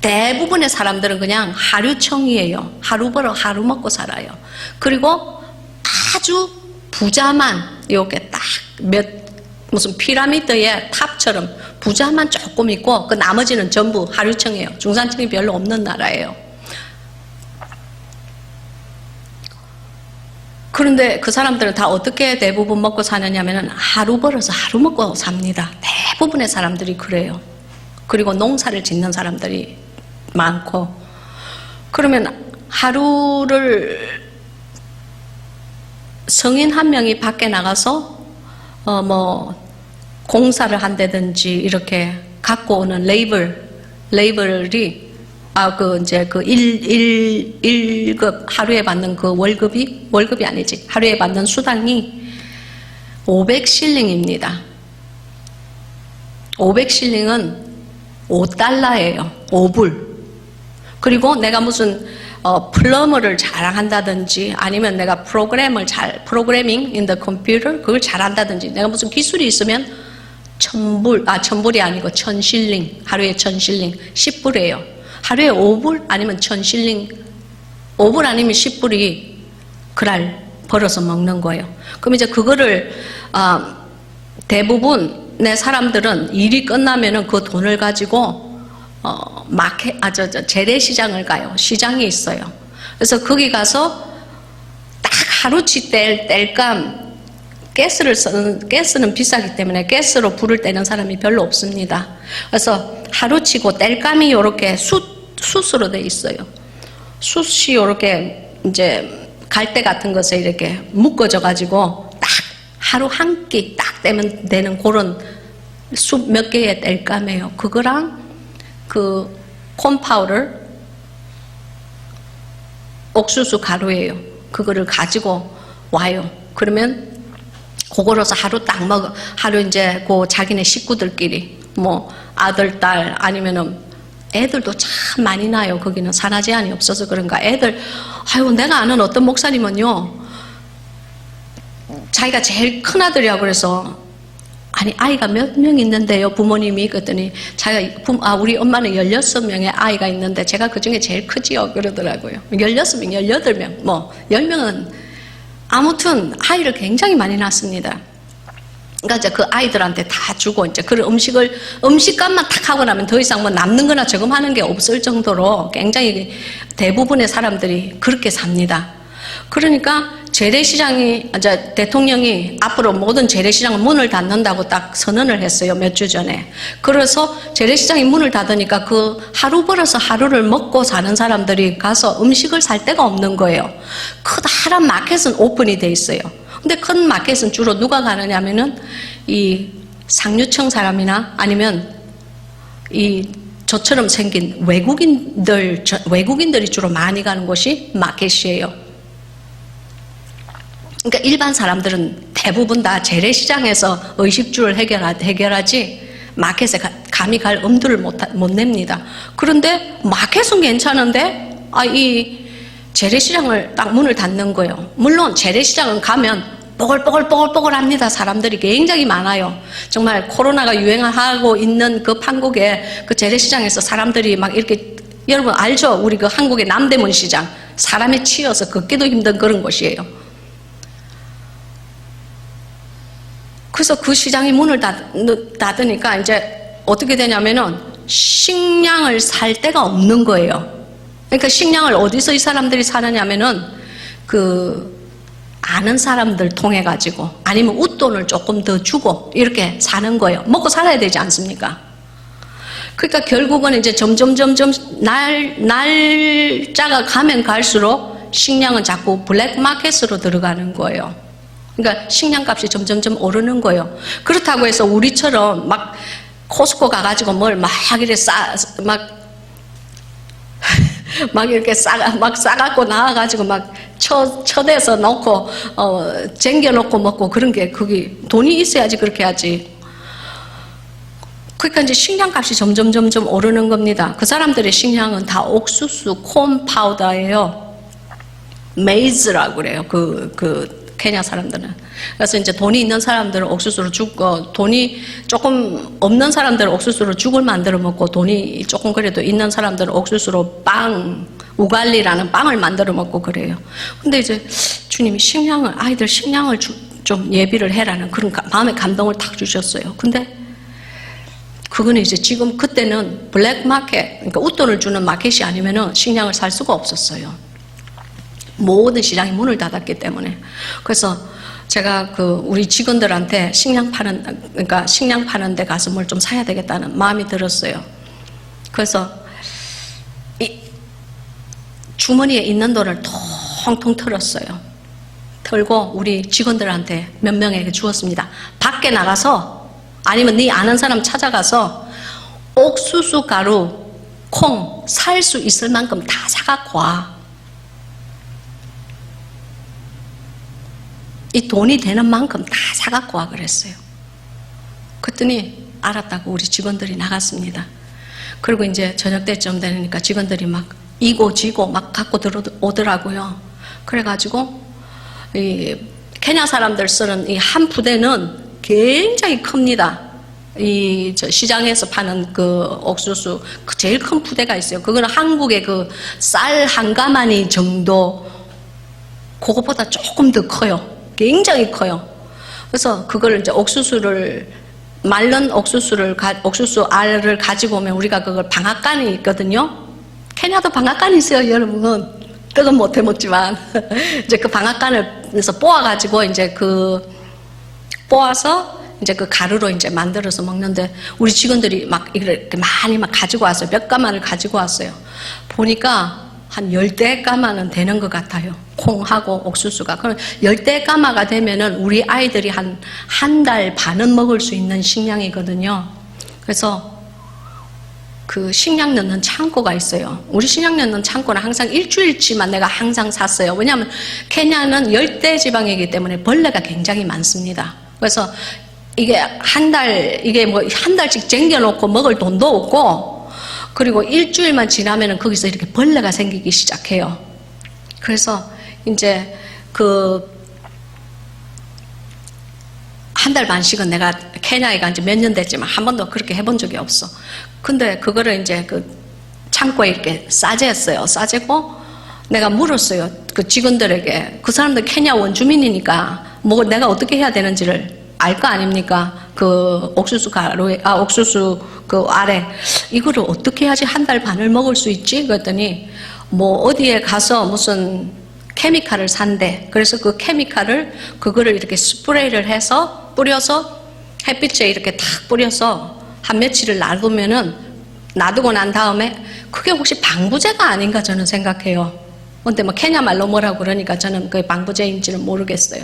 대부분의 사람들은 그냥 하류층이에요. 하루 벌어 하루 먹고 살아요. 그리고 아주 부자만 이렇게 딱 무슨 피라미드의 탑처럼 부자만 조금 있고 그 나머지는 전부 하류층이에요. 중산층이 별로 없는 나라예요. 그런데 그 사람들은 다 어떻게 대부분 먹고 사느냐면은 하루 벌어서 하루 먹고 삽니다. 대부분의 사람들이 그래요. 그리고 농사를 짓는 사람들이 많고. 그러면 하루를 성인 한 명이 밖에 나가서 공사를 한다든지 이렇게 갖고 오는 레이블이 이제 그 1급 하루에 받는 그 월급이 아니지. 하루에 받는 수당이 500실링입니다. 500실링은 5달러예요. 5불. 그리고 내가 무슨 플러머를 잘한다든지 아니면 내가 프로그래밍 in the computer 그걸 잘한다든지 내가 무슨 기술이 있으면 1000불이 아니고 1000실링, 하루에 1000실링, 10불이에요. 하루에 5불 아니면 1000실링, 5불 아니면 10불이 그날 벌어서 먹는 거예요. 그럼 이제 그거를 대부분 내 사람들은 일이 끝나면은 그 돈을 가지고 재래시장을 가요. 시장이 있어요. 그래서 거기 가서 딱 하루치 뗄감 가스는 비싸기 때문에 가스로 불을 떼는 사람이 별로 없습니다. 그래서 하루치고 뗄감이 이렇게 숯으로 돼 있어요. 숯이 이렇게 이제 갈대 같은 것에 이렇게 묶어져 가지고 딱 하루 한 끼 딱 떼면 되는 그런 숯 몇 개의 뗄감이에요. 그거랑 그 콘파우더 옥수수 가루예요. 그거를 가지고 와요. 그러면 그거로서 하루 딱 먹어. 하루 이제 그 자기네 식구들끼리 아들, 딸 아니면은 애들도 참 많이 나요. 거기는 산화 제한이 없어서 그런가. 내가 아는 어떤 목사님은요, 자기가 제일 큰 아들이라고 그래서 아이가 몇 명 있는데요, 부모님이. 그랬더니 우리 엄마는 16명의 아이가 있는데 제가 그 중에 제일 크지요. 그러더라고요. 16명, 18명, 10명은 아무튼 아이를 굉장히 많이 낳습니다. 그러니까 이제 그 아이들한테 다 주고 이제 그런 음식값만 탁 하고 나면 더 이상 남는 거나 저금하는 게 없을 정도로 굉장히 대부분의 사람들이 그렇게 삽니다. 그러니까 대통령이 앞으로 모든 재래시장은 문을 닫는다고 딱 선언을 했어요. 몇 주 전에. 그래서 재래시장이 문을 닫으니까 그 하루 벌어서 하루를 먹고 사는 사람들이 가서 음식을 살 데가 없는 거예요. 커다란 마켓은 오픈이 돼 있어요. 근데 큰 마켓은 주로 누가 가느냐면은 이 상류층 사람이나 아니면 저처럼 생긴 외국인들이 주로 많이 가는 곳이 마켓이에요. 그러니까 일반 사람들은 대부분 다 재래시장에서 의식주를 해결하지 마켓에 감히 갈 엄두를 못 냅니다. 그런데 마켓은 괜찮은데 이 재래시장을 딱 문을 닫는 거예요. 물론 재래시장은 가면 뽀글뽀글뽀글뽀글합니다. 사람들이 굉장히 많아요. 정말 코로나가 유행하고 있는 그 판국에 그 재래시장에서 사람들이 막 이렇게, 여러분 알죠? 우리 그 한국의 남대문 시장, 사람에 치여서 걷기도 힘든 그런 곳이에요. 그래서 그 시장이 문을 닫으니까 이제 어떻게 되냐면은 식량을 살 데가 없는 거예요. 그러니까 식량을 어디서 이 사람들이 사느냐면은 아는 사람들 통해 가지고 아니면 웃돈을 조금 더 주고 이렇게 사는 거예요. 먹고 살아야 되지 않습니까? 그러니까 결국은 이제 점점 날짜가 가면 갈수록 식량은 자꾸 블랙마켓으로 들어가는 거예요. 그러니까 식량값이 점점 오르는 거예요. 그렇다고 해서 우리처럼 막 코스코 가가지고 뭘 막 이렇게 막 이렇게 싸갖고 나와가지고 막 쳐대서 넣고, 쟁겨놓고 먹고 그런 게 그게 돈이 있어야지 그렇게 하지. 그러니까 이제 식량값이 점점 오르는 겁니다. 그 사람들의 식량은 다 옥수수, 콘 파우더예요. 메이즈라고 그래요. 케냐 사람들은. 그래서 이제 돈이 있는 사람들은 옥수수로 죽고, 돈이 조금 없는 사람들은 옥수수로 죽을 만들어 먹고, 돈이 조금 그래도 있는 사람들은 옥수수로 우갈리라는 빵을 만들어 먹고 그래요. 근데 이제 주님이 아이들 식량을 좀 예비를 해라는 그런 마음의 감동을 탁 주셨어요. 근데 그거는 이제 지금 그때는 블랙마켓, 그러니까 웃돈을 주는 마켓이 아니면은 식량을 살 수가 없었어요. 모든 시장이 문을 닫았기 때문에. 그래서 제가 우리 직원들한테 식량 파는 데 가서 뭘 좀 사야 되겠다는 마음이 들었어요. 그래서 주머니에 있는 돈을 통통 털었어요. 털고 우리 직원들한테 몇 명에게 주었습니다. 밖에 나가서 아니면 네 아는 사람 찾아가서 옥수수 가루, 콩 살 수 있을 만큼 다 사갖고 와. 이 돈이 되는 만큼 다 사갖고 와 그랬어요. 그랬더니 알았다고 우리 직원들이 나갔습니다. 그리고 이제 저녁 때쯤 되니까 직원들이 막 이고지고 막 갖고 들어오더라고요. 그래가지고 이 케냐 사람들 쓰는 이 한 부대는 굉장히 큽니다. 저 시장에서 파는 그 옥수수 제일 큰 부대가 있어요. 그거는 한국의 그 쌀 한 가마니 정도, 그것보다 조금 더 커요. 굉장히 커요. 그래서 그걸 이제 말른 옥수수 알을 가지고 오면 우리가 그걸 방앗간이 있거든요. 케냐도 방앗간이 있어요, 여러분. 떡은 못 해먹지만. 이제 그 방앗간에서 뽑아가지고 이제 뽑아서 이제 그 가루로 이제 만들어서 먹는데 우리 직원들이 막 이렇게 많이 막 가지고 왔어요. 몇 가마를 가지고 왔어요. 보니까 한 10대 가마는 되는 것 같아요. 콩하고 옥수수가. 그럼 10대 가마가 되면은 우리 아이들이 한 달 반은 먹을 수 있는 식량이거든요. 그래서 그 식량 넣는 창고가 있어요. 우리 식량 넣는 창고는 항상 일주일치만 내가 항상 샀어요. 왜냐하면 케냐는 열대 지방이기 때문에 벌레가 굉장히 많습니다. 그래서 이게 한 달씩 쟁여놓고 먹을 돈도 없고, 그리고 일주일만 지나면은 거기서 이렇게 벌레가 생기기 시작해요. 그래서 이제 한 달 반씩은 내가 케냐에 간 지 몇 년 됐지만 한 번도 그렇게 해본 적이 없어. 근데 그거를 이제 창고에 이렇게 싸재었어요. 싸재고 내가 물었어요. 그 직원들에게. 그 사람들 케냐 원주민이니까 내가 어떻게 해야 되는지를 알 거 아닙니까? 옥수수 알에 이거를 어떻게 해야지 한 달 반을 먹을 수 있지? 그랬더니 어디에 가서 무슨 케미칼을 산대. 그래서 그 케미칼을 그거를 이렇게 스프레이를 해서 뿌려서 햇빛에 이렇게 탁 뿌려서 한 며칠을 놔두고 난 다음에 그게 혹시 방부제가 아닌가 저는 생각해요. 근데 케냐 말로 뭐라고 그러니까 저는 그게 방부제인지는 모르겠어요.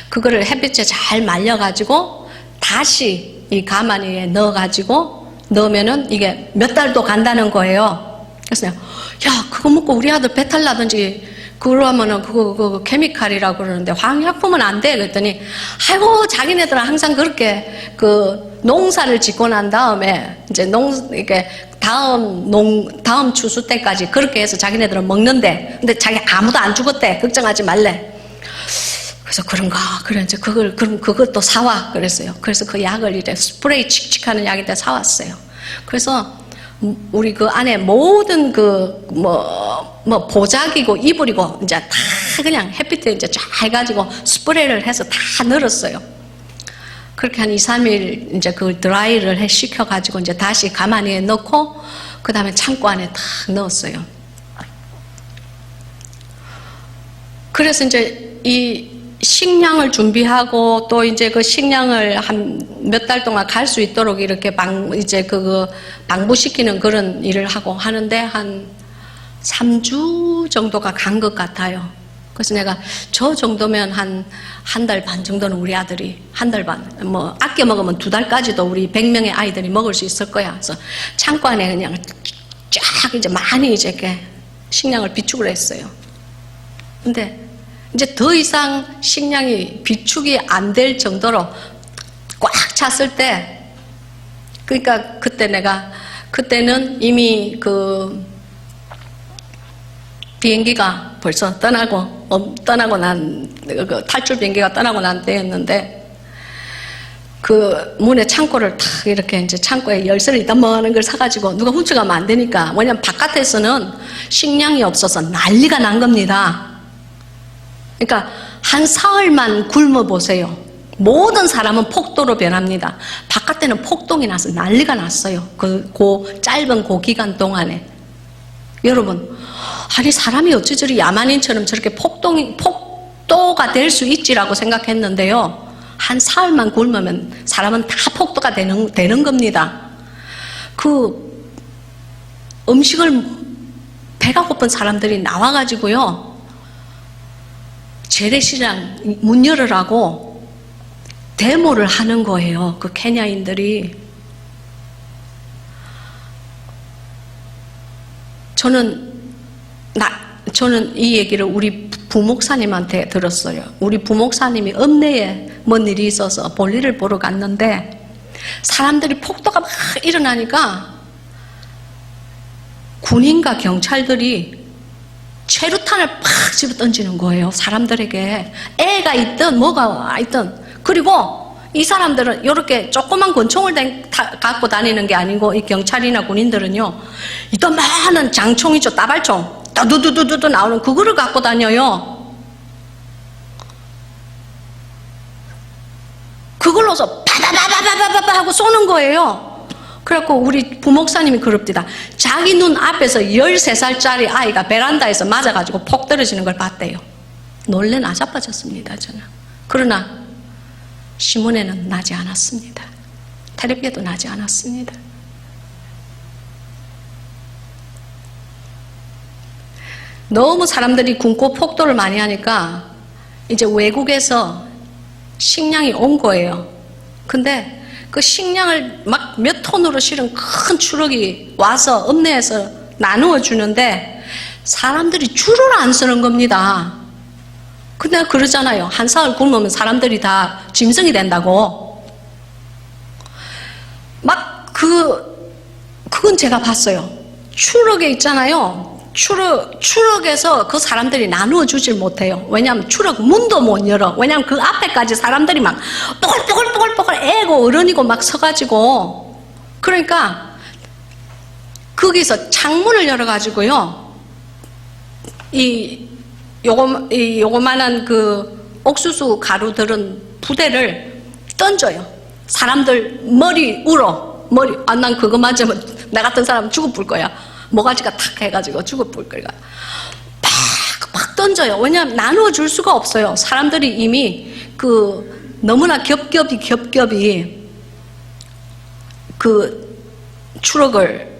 그거를 햇빛에 잘 말려가지고 다시 이 가마니에 넣어가지고 넣으면은 이게 몇 달도 간다는 거예요. 그래서 내가, 야, 그거 먹고 우리 아들 배탈 나든지, 그러면은 그거 케미칼이라고 그러는데 화학약품은 안 돼. 그랬더니, 아이고, 자기네들은 항상 그렇게 농사를 짓고 난 다음에, 이제 이게 다음 추수 때까지 그렇게 해서 자기네들은 먹는데, 근데 자기 아무도 안 죽었대. 걱정하지 말래. 그래서 그런가. 그래, 이제 그럼 그것도 사와. 그랬어요. 그래서 그 약을 이제 스프레이 칙칙하는 약인데 사왔어요. 그래서 우리 그 안에 모든 보자기고 이불이고 이제 다 그냥 햇빛에 이제 쫙 해가지고 스프레이를 해서 다 늘었어요. 그렇게 한 2, 3일 이제 그 드라이를 시켜가지고 이제 다시 가마니에 넣고 그 다음에 창고 안에 탁 넣었어요. 그래서 이제 이 식량을 준비하고 또 이제 그 식량을 한 몇 달 동안 갈 수 있도록 이렇게 방부시키는 그런 일을 하고 하는데 한 3주 정도가 간 것 같아요. 그래서 내가 저 정도면 한 달 반 정도는 우리 아들이 한 달 반, 아껴 먹으면 2달까지도 우리 100명의 아이들이 먹을 수 있을 거야. 그래서 창고 안에 그냥 쫙 이제 많이 이제 이렇게 식량을 비축을 했어요. 근데 이제 더 이상 식량이 비축이 안 될 정도로 꽉 찼을 때, 그러니까 그때는 이미 그 비행기가 벌써 떠나고 난, 탈출 비행기가 떠나고 난 때였는데, 그 문에 창고를 탁 이렇게 이제 창고에 열쇠를 이따만한 걸 사가지고 누가 훔쳐가면 안 되니까, 왜냐면 바깥에서는 식량이 없어서 난리가 난 겁니다. 그러니까 한 사흘만 굶어보세요. 모든 사람은 폭도로 변합니다. 바깥에는 폭동이 나서 난리가 났어요. 그 짧은 기간 동안에. 여러분, 아니 사람이 어찌 저리 야만인처럼 저렇게 폭도가 될 수 있지라고 생각했는데요. 한 사흘만 굶으면 사람은 다 폭도가 되는 겁니다. 그 음식을 배가 고픈 사람들이 나와가지고요. 재래시장 문 열으라고 데모를 하는 거예요. 그 케냐인들이. 저는 이 얘기를 우리 부목사님한테 들었어요. 우리 부목사님이 읍내에 뭔 일이 있어서 볼일을 보러 갔는데 사람들이 폭도가 막 일어나니까 군인과 경찰들이 최루탄을 팍 집어 던지는 거예요. 사람들에게. 애가 있든 뭐가 있든. 그리고 이 사람들은 이렇게 조그만 권총을 갖고 다니는 게 아니고 이 경찰이나 군인들은요. 이따만한 장총이죠. 따발총. 따두두두두 나오는 그거를 갖고 다녀요. 그걸로서 바바바바바바바 하고 쏘는 거예요. 그래갖고 우리 부목사님이 그럽디다. 자기 눈 앞에서 13살짜리 아이가 베란다에서 맞아가지고 폭 떨어지는 걸 봤대요. 놀래 나자빠졌습니다, 저는. 그러나 신문에는 나지 않았습니다. 텔레비에도 나지 않았습니다. 너무 사람들이 굶고 폭도를 많이 하니까 이제 외국에서 식량이 온 거예요. 근데 그 식량을 막 몇 톤으로 실은 큰 트럭이 와서 읍내에서 나누어 주는데 사람들이 줄을 안 서는 겁니다. 근데 그러잖아요. 한 사흘 굶으면 사람들이 다 짐승이 된다고. 막 그건 제가 봤어요. 트럭에 있잖아요. 트럭에서 그 사람들이 나누어 주질 못해요. 왜냐하면 트럭 문도 못 열어. 왜냐하면 그 앞에까지 사람들이 막 뽀글뽀글뽀글뽀글 애고 어른이고 막 서가지고. 그러니까 거기서 창문을 열어가지고요. 요거만한 그 옥수수 가루 들은 부대를 던져요. 사람들 머리 울어. 난 그거 맞으면 나 같은 사람 죽어볼 거야. 모가지가 탁 해가지고 죽어볼 거야. 팍 던져요. 왜냐하면 나누어 줄 수가 없어요. 사람들이 이미 너무나 겹겹이 그 트럭을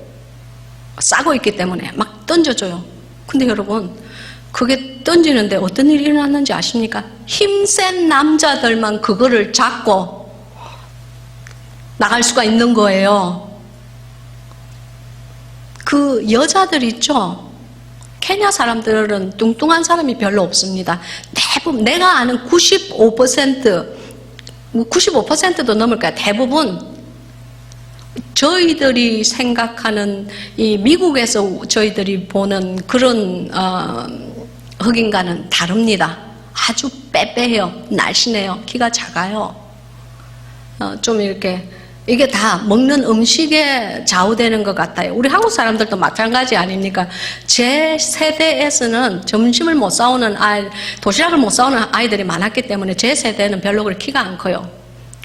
싸고 있기 때문에 막 던져줘요. 근데 여러분, 그게 던지는데 어떤 일이 일어났는지 아십니까? 힘센 남자들만 그거를 잡고 나갈 수가 있는 거예요. 그 여자들 있죠? 케냐 사람들은 뚱뚱한 사람이 별로 없습니다. 대부분 내가 아는 95%도 넘을 거야. 대부분 저희들이 생각하는 이 미국에서 저희들이 보는 그런 흑인과는 다릅니다. 아주 빼빼해요. 날씬해요. 키가 작아요. 좀 이렇게 이게 다 먹는 음식에 좌우되는 것 같아요. 우리 한국 사람들도 마찬가지 아닙니까? 제 세대에서는 점심을 못 싸우는 도시락을 못 싸우는 아이들이 많았기 때문에 제 세대는 별로 그렇게 키가 안 커요.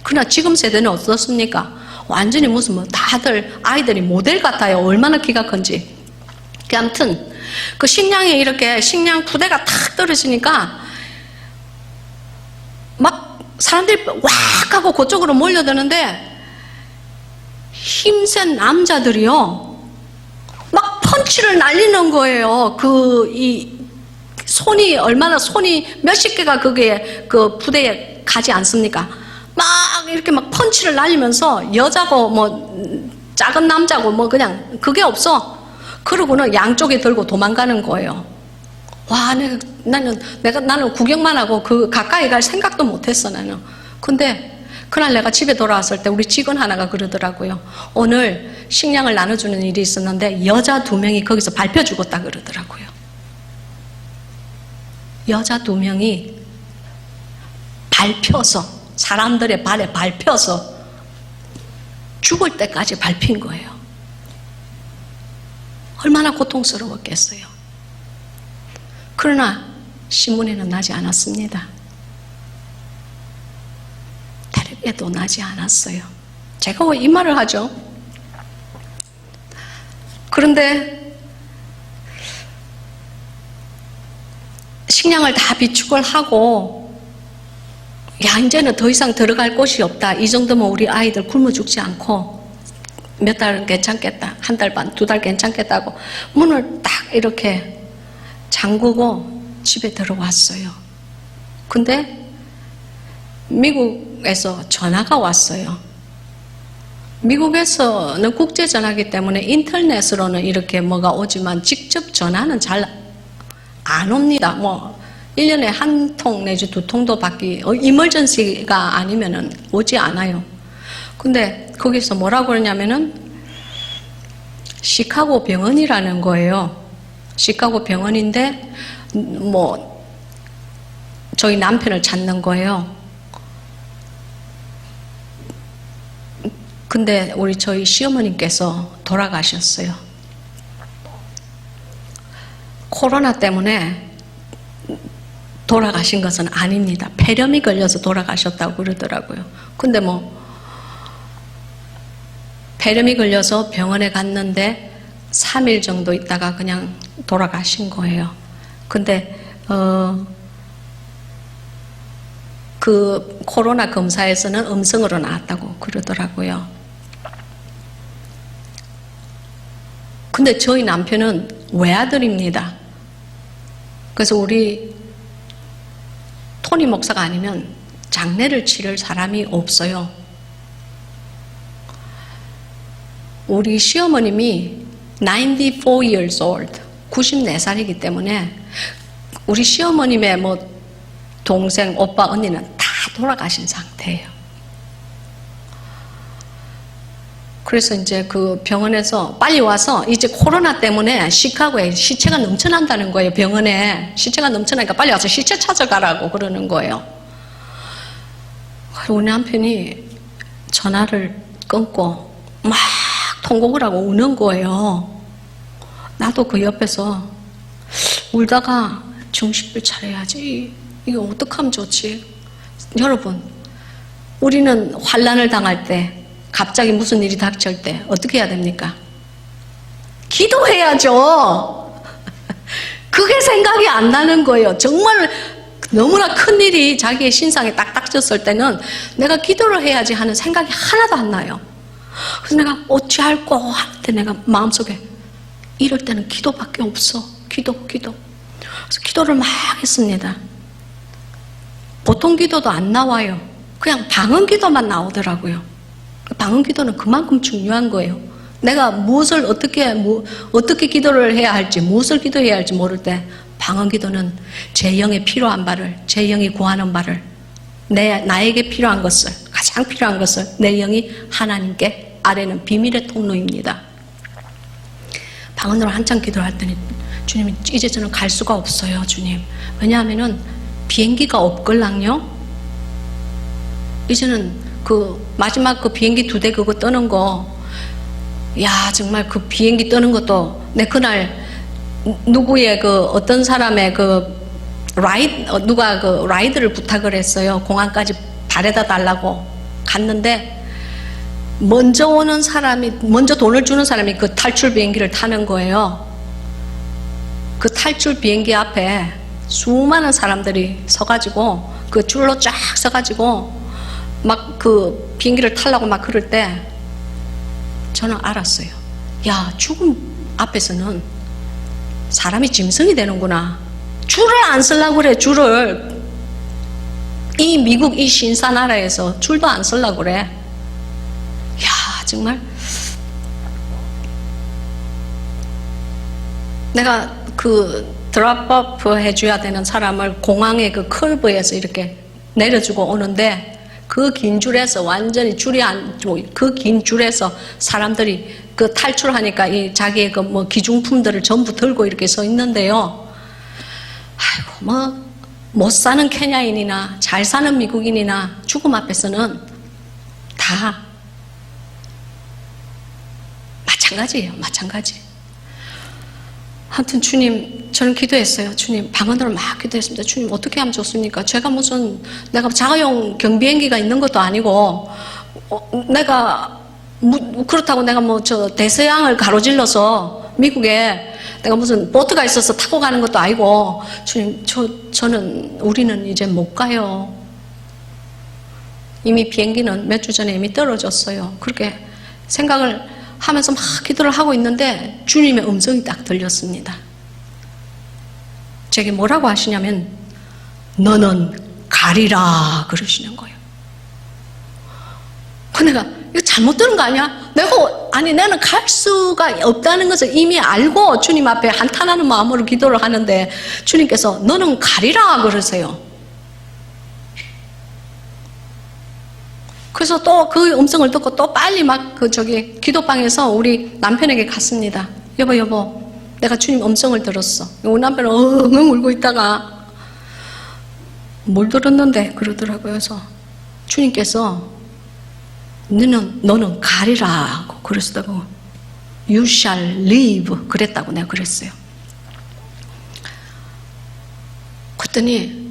그러나 지금 세대는 어떻습니까? 완전히 무슨 뭐 다들 아이들이 모델 같아요. 얼마나 키가 큰지. 아무튼 그 식량이 이렇게 식량 부대가 탁 떨어지니까 막 사람들이 왁 하고 그쪽으로 몰려드는데 힘센 남자들이요 막 펀치를 날리는 거예요. 손이 몇십 개가 그게 그 부대에 가지 않습니까? 막 이렇게 막 펀치를 날리면서 여자고 뭐 작은 남자고 뭐 그냥 그게 없어. 그러고는 양쪽에 들고 도망가는 거예요. 와, 나는 구경만 하고 그 가까이 갈 생각도 못했어 나는. 근데 그날 내가 집에 돌아왔을 때 우리 직원 하나가 그러더라고요. 오늘 식량을 나눠주는 일이 있었는데 여자 2명이 거기서 밟혀 죽었다 그러더라고요. 여자 2명이 밟혀서 사람들의 발에 밟혀서 죽을 때까지 밟힌 거예요. 얼마나 고통스러웠겠어요. 그러나 신문에는 나지 않았습니다. 텔레비에도 나지 않았어요. 제가 왜 이 말을 하죠? 그런데 식량을 다 비축을 하고 야 이제는 더 이상 들어갈 곳이 없다. 이 정도면 우리 아이들 굶어 죽지 않고 몇 달은 괜찮겠다. 1달 반, 2달 괜찮겠다고 문을 딱 이렇게 잠그고 집에 들어왔어요. 근데 미국에서 전화가 왔어요. 미국에서는 국제전화기 때문에 인터넷으로는 이렇게 뭐가 오지만 직접 전화는 잘 안 옵니다. 뭐 1년에 1통 내지 2통도 받기 이머전시가 아니면은 오지 않아요. 근데 거기서 뭐라고 그러냐면은 시카고 병원이라는 거예요. 시카고 병원인데 뭐 저희 남편을 찾는 거예요. 근데 저희 시어머님께서 돌아가셨어요. 코로나 때문에 돌아가신 것은 아닙니다. 폐렴이 걸려서 돌아가셨다고 그러더라고요. 근데 뭐 폐렴이 걸려서 병원에 갔는데 3일 정도 있다가 그냥 돌아가신 거예요. 근데 그 코로나 검사에서는 음성으로 나왔다고 그러더라고요. 근데 저희 남편은 외아들입니다. 그래서 우리 토니 목사가 아니면 장례를 치를 사람이 없어요. 우리 시어머님이 94 years old, 94살이기 때문에 우리 시어머님의 뭐 동생, 오빠, 언니는 다 돌아가신 상태예요. 그래서 이제 그 병원에서 빨리 와서 이제 코로나 때문에 시카고에 시체가 넘쳐난다는 거예요. 병원에 시체가 넘쳐나니까 빨리 와서 시체 찾아가라고 그러는 거예요. 우리 남편이 전화를 끊고 막 통곡을 하고 우는 거예요. 나도 그 옆에서 울다가 정신을 차려야지. 이거 어떡하면 좋지? 여러분, 우리는 환난을 당할 때 갑자기 무슨 일이 닥칠 때 어떻게 해야 됩니까? 기도해야죠. 그게 생각이 안 나는 거예요. 정말 너무나 큰 일이 자기의 신상에 딱 닥쳤을 때는 내가 기도를 해야지 하는 생각이 하나도 안 나요. 그래서 내가 어찌할꼬 할 때 내가 마음속에 이럴 때는 기도밖에 없어. 기도. 그래서 기도를 막 했습니다. 보통 기도도 안 나와요. 그냥 방언 기도만 나오더라고요. 방언 기도는 그만큼 중요한 거예요. 내가 무엇을 어떻게 기도를 해야 할지, 무엇을 기도해야 할지 모를 때 방언 기도는 제 영에 필요한 바를, 제 영이 구하는 바를, 나에게 필요한 것을, 가장 필요한 것을 내 영이 하나님께 아뢰는 비밀의 통로입니다. 방언으로 한참 기도를 했더니 주님이 이제 저는 갈 수가 없어요, 주님. 왜냐하면은 비행기가 없걸랑요. 이제는 그 마지막 그 비행기 2대 그거 떠는 거, 야 정말 그 비행기 떠는 것도 내 그날 누구의 그 어떤 사람의 그 누가 그 라이드를 부탁을 했어요. 공항까지 바래다 달라고 갔는데 먼저 오는 사람이, 먼저 돈을 주는 사람이 그 탈출 비행기를 타는 거예요. 그 탈출 비행기 앞에 수많은 사람들이 서가지고 그 줄로 쫙 서가지고 막 그 비행기를 타려고 막 그럴 때 저는 알았어요. 야, 죽음 앞에서는 사람이 짐승이 되는구나. 줄을 안 쓰려고 그래, 줄을. 이 미국 이 신사 나라에서 줄도 안 쓰려고 그래. 야, 정말. 내가 그 드랍업 해줘야 되는 사람을 공항의 그 커브에서 이렇게 내려주고 오는데 그 긴 줄에서 완전히 줄이 그 긴 줄에서 사람들이 그 탈출하니까 이 자기의 그 뭐 기중품들을 전부 들고 이렇게 서 있는데요. 아이고, 뭐 못 사는 케냐인이나 잘 사는 미국인이나 죽음 앞에서는 다 마찬가지예요, 마찬가지. 하여튼 주님, 저는 기도했어요. 주님, 방언으로 막 기도했습니다. 주님, 어떻게 하면 좋습니까? 제가 무슨, 내가 자가용 경비행기가 있는 것도 아니고, 내가, 그렇다고 내가 뭐 저 대서양을 가로질러서 미국에 내가 무슨 보트가 있어서 타고 가는 것도 아니고, 주님, 우리는 이제 못 가요. 이미 비행기는 몇 주 전에 이미 떨어졌어요. 그렇게 생각을 하면서 막 기도를 하고 있는데 주님의 음성이 딱 들렸습니다. 제게 뭐라고 하시냐면 너는 가리라 그러시는 거예요. 내가 이거 잘못 들은 거 아니야? 나는 갈 수가 없다는 것을 이미 알고 주님 앞에 한탄하는 마음으로 기도를 하는데 주님께서 너는 가리라 그러세요. 그래서 또 그 음성을 듣고 또 빨리 막 기도방에서 우리 남편에게 갔습니다. 여보, 내가 주님 음성을 들었어. 우리 남편은 엉엉 울고 있다가 뭘 들었는데 그러더라고요. 그래서 주님께서 너는 가리라고 그러시다고 You shall live 그랬다고 내가 그랬어요. 그랬더니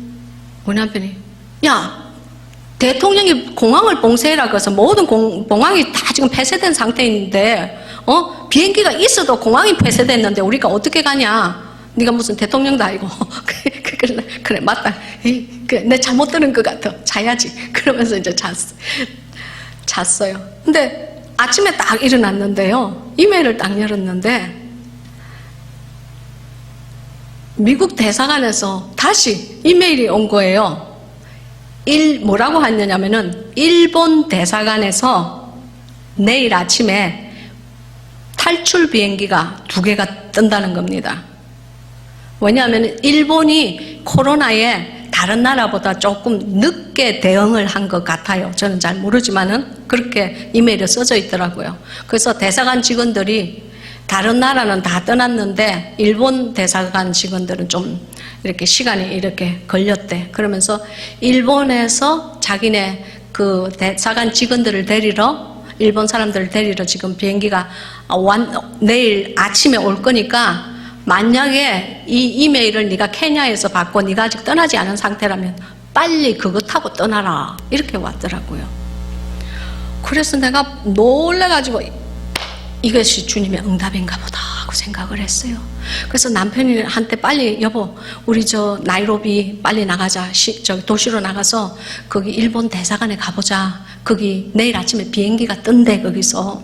우리 남편이 야, 대통령이 공항을 봉쇄해라 그래서 모든 공항이 다 지금 폐쇄된 상태인데 비행기가 있어도 공항이 폐쇄됐는데 우리가 어떻게 가냐? 네가 무슨 대통령도 아니고 그래 맞다. 내 잘못 들은 것 같아. 자야지. 그러면서 이제 잤어요. 근데 아침에 딱 일어났는데요. 이메일을 딱 열었는데 미국 대사관에서 다시 이메일이 온 거예요. 뭐라고 했느냐면은 일본 대사관에서 내일 아침에 탈출 비행기가 2개가 뜬다는 겁니다. 왜냐하면 일본이 코로나에 다른 나라보다 조금 늦게 대응을 한 것 같아요. 저는 잘 모르지만은 그렇게 이메일에 써져 있더라고요. 그래서 대사관 직원들이 다른 나라는 다 떠났는데 일본 대사관 직원들은 좀 이렇게 시간이 이렇게 걸렸대. 그러면서 일본에서 자기네 그 대사관 직원들을 데리러, 일본 사람들을 데리러 지금 비행기가 내일 아침에 올 거니까 만약에 이 이메일을 네가 케냐에서 받고 네가 아직 떠나지 않은 상태라면 빨리 그거 타고 떠나라. 이렇게 왔더라고요. 그래서 내가 놀래가지고 이것이 주님의 응답인가 보다 하고 생각을 했어요. 그래서 남편한테 빨리 여보 우리 나이로비 빨리 나가자. 도시로 나가서 거기 일본 대사관에 가보자. 거기 내일 아침에 비행기가 뜬대. 거기서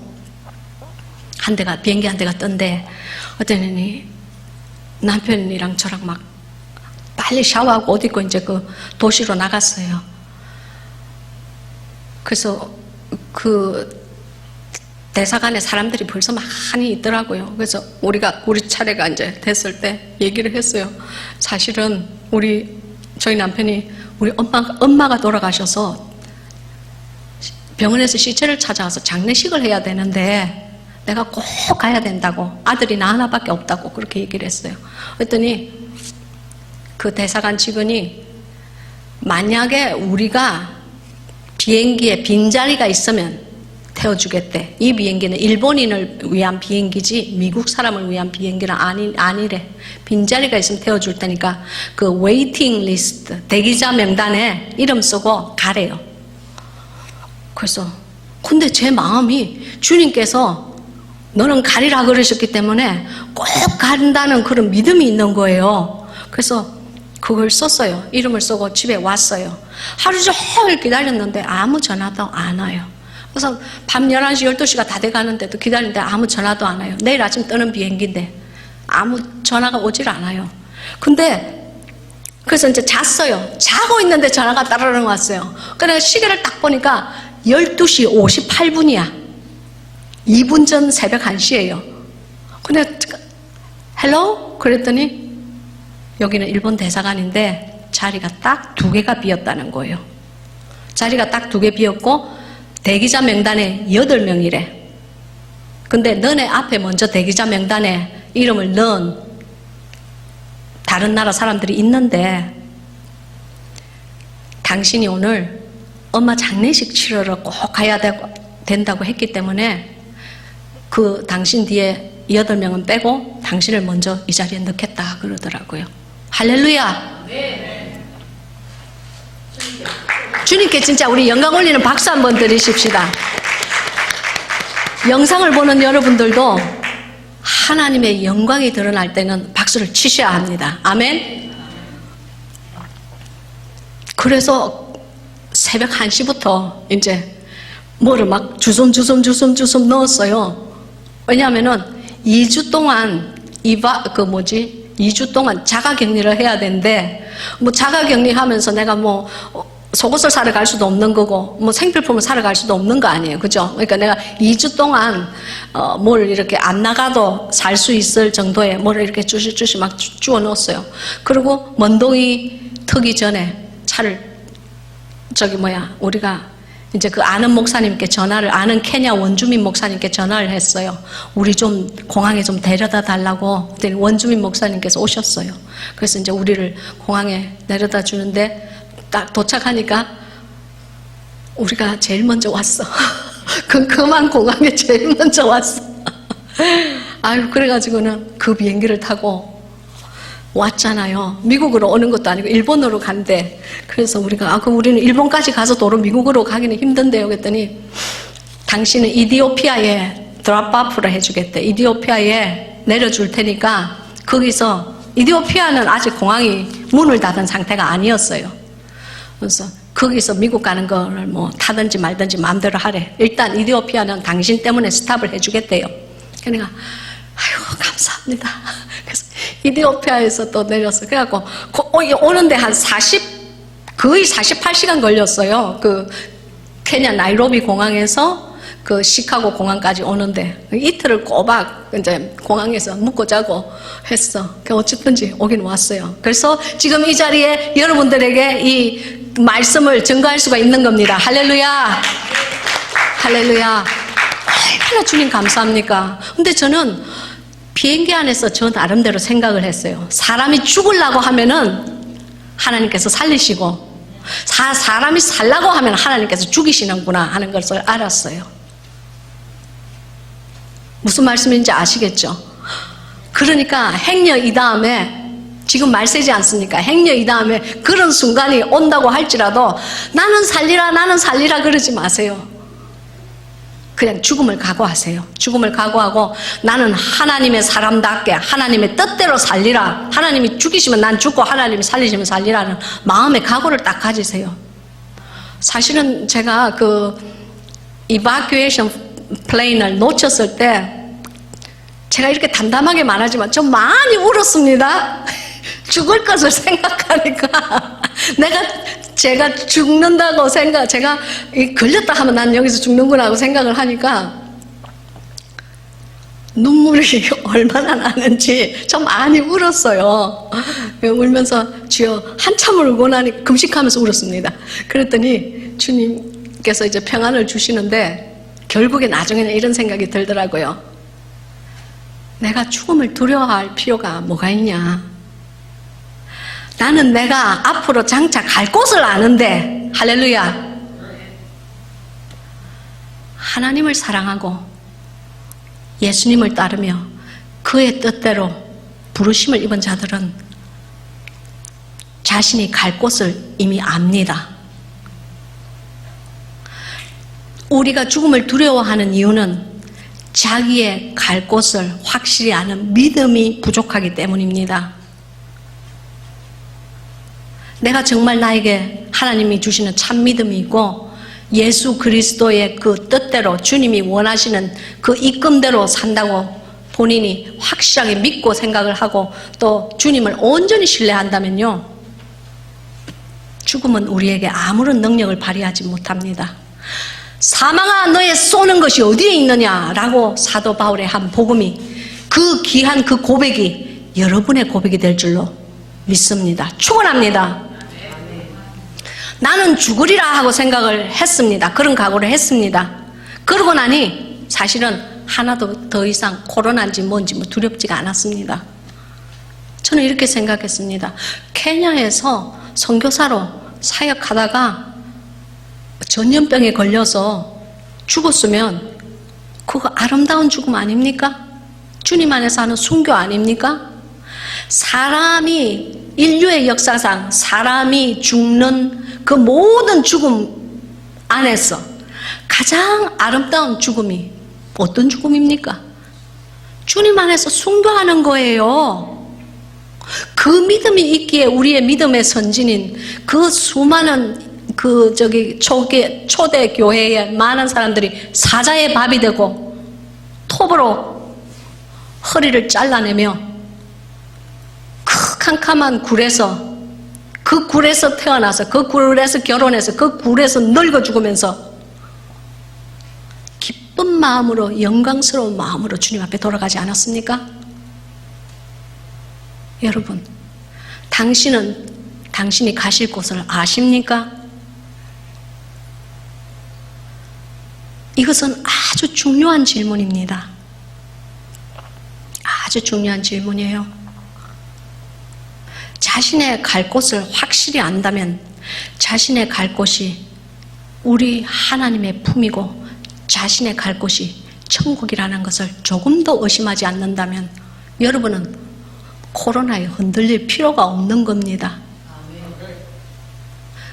비행기 한 대가 뜬대. 어쩌니 남편이랑 저랑 막 빨리 샤워하고 옷 입고 이제 그 도시로 나갔어요. 그래서 대사관에 사람들이 벌써 많이 있더라고요. 그래서 우리 차례가 이제 됐을 때 얘기를 했어요. 사실은 저희 남편이 우리 엄마가 돌아가셔서 병원에서 시체를 찾아와서 장례식을 해야 되는데 내가 꼭 가야 된다고, 아들이 나 하나밖에 없다고 그렇게 얘기를 했어요. 그랬더니 그 대사관 직원이 만약에 우리가 비행기에 빈자리가 있으면 태워주겠대. 이 비행기는 일본인을 위한 비행기지 미국 사람을 위한 비행기는 아니래. 빈자리가 있으면 태워줄 테니까 그 웨이팅 리스트, 대기자 명단에 이름 쓰고 가래요. 그래서 근데 제 마음이 주님께서 너는 가리라 그러셨기 때문에 꼭 간다는 그런 믿음이 있는 거예요. 그래서 그걸 썼어요. 이름을 쓰고 집에 왔어요. 하루 종일 기다렸는데 아무 전화도 안 와요. 그래서 밤 11시, 12시가 다 돼가는데도 기다리는데 아무 전화도 안 와요. 내일 아침 뜨는 비행기인데 아무 전화가 오질 않아요. 근데 그래서 이제 잤어요. 자고 있는데 전화가 따르릉 왔어요. 그래서 시계를 딱 보니까 12시 58분이야. 2분 전 새벽 1시예요. 근데 헬로? 그랬더니 여기는 일본 대사관인데 자리가 딱 2개가 비었다는 거예요. 자리가 딱 2개 비었고 대기자 명단에 8명이래. 근데 너네 앞에 먼저 대기자 명단에 이름을 넣은 다른 나라 사람들이 있는데 당신이 오늘 엄마 장례식 치러러 꼭 가야 된다고 했기 때문에 그 당신 뒤에 8명은 빼고 당신을 먼저 이 자리에 넣겠다 그러더라고요. 할렐루야. 주님께 진짜 우리 영광 올리는 박수 한번 드리십시다. 영상을 보는 여러분들도 하나님의 영광이 드러날 때는 박수를 치셔야 합니다. 아멘. 그래서 새벽 1시부터 이제 뭐를 막 주섬 넣었어요. 왜냐하면은 2주 동안 2주 동안 자가격리를 해야 되는데 뭐 자가격리하면서 내가 뭐 속옷을 사러 갈 수도 없는 거고 뭐 생필품을 사러 갈 수도 없는 거 아니에요. 그죠? 그러니까 내가 2주 동안 뭘 이렇게 안 나가도 살 수 있을 정도의 뭘 이렇게 주시 막 주워 넣었어요. 그리고 먼동이 트기 전에 차를 우리가 이제 그 아는 목사님께 아는 케냐 원주민 목사님께 전화를 했어요. 우리 좀 공항에 좀 데려다 달라고. 원주민 목사님께서 오셨어요. 그래서 이제 우리를 공항에 내려다 주는데 딱 도착하니까 우리가 제일 먼저 왔어. 그만 공항에 제일 먼저 왔어. 아유, 그래가지고는 그 비행기를 타고 왔잖아요. 미국으로 오는 것도 아니고 일본으로 간대. 그래서 우리가 그럼 우리는 일본까지 가서 도로 미국으로 가기는 힘든데요. 그랬더니 당신은 이디오피아에 드랍오프를 해주겠대. 이디오피아에 내려줄 테니까 거기서 이디오피아는 아직 공항이 문을 닫은 상태가 아니었어요. 그래서 거기서 미국 가는 거를 뭐 타든지 말든지 마음대로 하래. 일단 이디오피아는 당신 때문에 스탑을 해주겠대요. 그러니까 아이고 감사합니다. 그래서 이디오피아에서 또 내렸어. 그래갖고 오는데 거의 48시간 걸렸어요. 그 케냐 나이로비 공항에서 그 시카고 공항까지 오는데 이틀을 꼬박 이제 공항에서 묵고 자고 했어. 어쨌든지 오긴 왔어요. 그래서 지금 이 자리에 여러분들에게 이 말씀을 증거할 수가 있는 겁니다. 할렐루야. 할렐루야. 얼마나 주님 감사합니까? 근데 저는 비행기 안에서 저 나름대로 생각을 했어요. 사람이 죽으려고 하면은 하나님께서 살리시고 사람이 살라고 하면 하나님께서 죽이시는구나 하는 것을 알았어요. 무슨 말씀인지 아시겠죠? 그러니까 행여 이 다음에 지금 말세지 않습니까? 행여 이 다음에 그런 순간이 온다고 할지라도 나는 살리라 그러지 마세요. 그냥 죽음을 각오하세요. 죽음을 각오하고 나는 하나님의 사람답게 하나님의 뜻대로 살리라. 하나님이 죽이시면 난 죽고 하나님이 살리시면 살리라는 마음의 각오를 딱 가지세요. 사실은 제가 그 이바큐에이션 플레인을 놓쳤을 때 제가 이렇게 담담하게 말하지만 좀 많이 울었습니다. 죽을 것을 생각하니까 제가 죽는다고 제가 걸렸다 하면 난 여기서 죽는구나 하고 생각을 하니까 눈물이 얼마나 나는지 좀 많이 울었어요. 울면서 주여 한참을 울고 나니 금식하면서 울었습니다. 그랬더니 주님께서 이제 평안을 주시는데 결국에 나중에는 이런 생각이 들더라고요. 내가 죽음을 두려워할 필요가 뭐가 있냐. 나는 내가 앞으로 장차 갈 곳을 아는데, 할렐루야. 하나님을 사랑하고 예수님을 따르며 그의 뜻대로 부르심을 입은 자들은 자신이 갈 곳을 이미 압니다. 우리가 죽음을 두려워하는 이유는 자기의 갈 곳을 확실히 아는 믿음이 부족하기 때문입니다. 내가 정말 나에게 하나님이 주시는 참 믿음이 있고 예수 그리스도의 그 뜻대로 주님이 원하시는 그 이끔대로 산다고 본인이 확실하게 믿고 생각을 하고 또 주님을 온전히 신뢰한다면요, 죽음은 우리에게 아무런 능력을 발휘하지 못합니다. 사망아 너의 쏘는 것이 어디에 있느냐라고 사도 바울의 한 복음이, 그 귀한 그 고백이 여러분의 고백이 될 줄로 믿습니다. 축원합니다. 나는 죽으리라 하고 생각을 했습니다. 그런 각오를 했습니다. 그러고 나니 사실은 하나도 더 이상 코로나인지 뭔지 두렵지가 않았습니다. 저는 이렇게 생각했습니다. 케냐에서 선교사로 사역하다가 전염병에 걸려서 죽었으면 그거 아름다운 죽음 아닙니까? 주님 안에서 하는 순교 아닙니까? 사람이, 인류의 역사상 사람이 죽는 그 모든 죽음 안에서 가장 아름다운 죽음이 어떤 죽음입니까? 주님 안에서 순교하는 거예요. 그 믿음이 있기에 우리의 믿음의 선진인 그 수많은 초대 교회의 많은 사람들이 사자의 밥이 되고 톱으로 허리를 잘라내며 그 캄캄한 굴에서, 그 굴에서 태어나서, 그 굴에서 결혼해서, 그 굴에서 늙어 죽으면서 기쁜 마음으로, 영광스러운 마음으로 주님 앞에 돌아가지 않았습니까? 여러분, 당신은 당신이 가실 곳을 아십니까? 이것은 아주 중요한 질문입니다. 아주 중요한 질문이에요. 자신의 갈 곳을 확실히 안다면 자신의 갈 곳이 우리 하나님의 품이고 자신의 갈 곳이 천국이라는 것을 조금 더 의심하지 않는다면 여러분은 코로나에 흔들릴 필요가 없는 겁니다.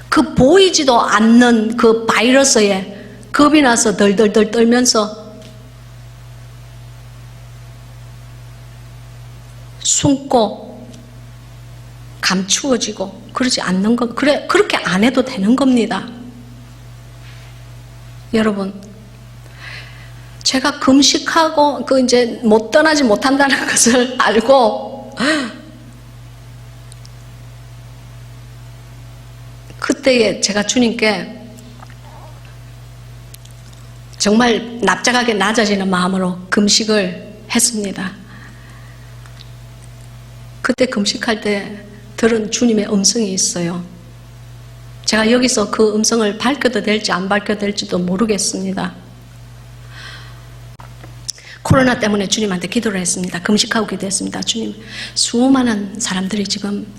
그 보이지도 않는 그 바이러스에 겁이 나서 덜덜덜 떨면서 숨고 감추어지고 그러지 않는 것, 그렇게 안 해도 되는 겁니다. 여러분, 제가 금식하고 이제 못 떠나지 못한다는 것을 알고 그때에 제가 주님께 정말 납작하게 낮아지는 마음으로 금식을 했습니다. 그때 금식할 때 들은 주님의 음성이 있어요. 제가 여기서 그 음성을 밝혀도 될지 안 밝혀도 될지도 모르겠습니다. 코로나 때문에 주님한테 기도를 했습니다. 금식하고 기도했습니다. 주님, 수많은 사람들이 지금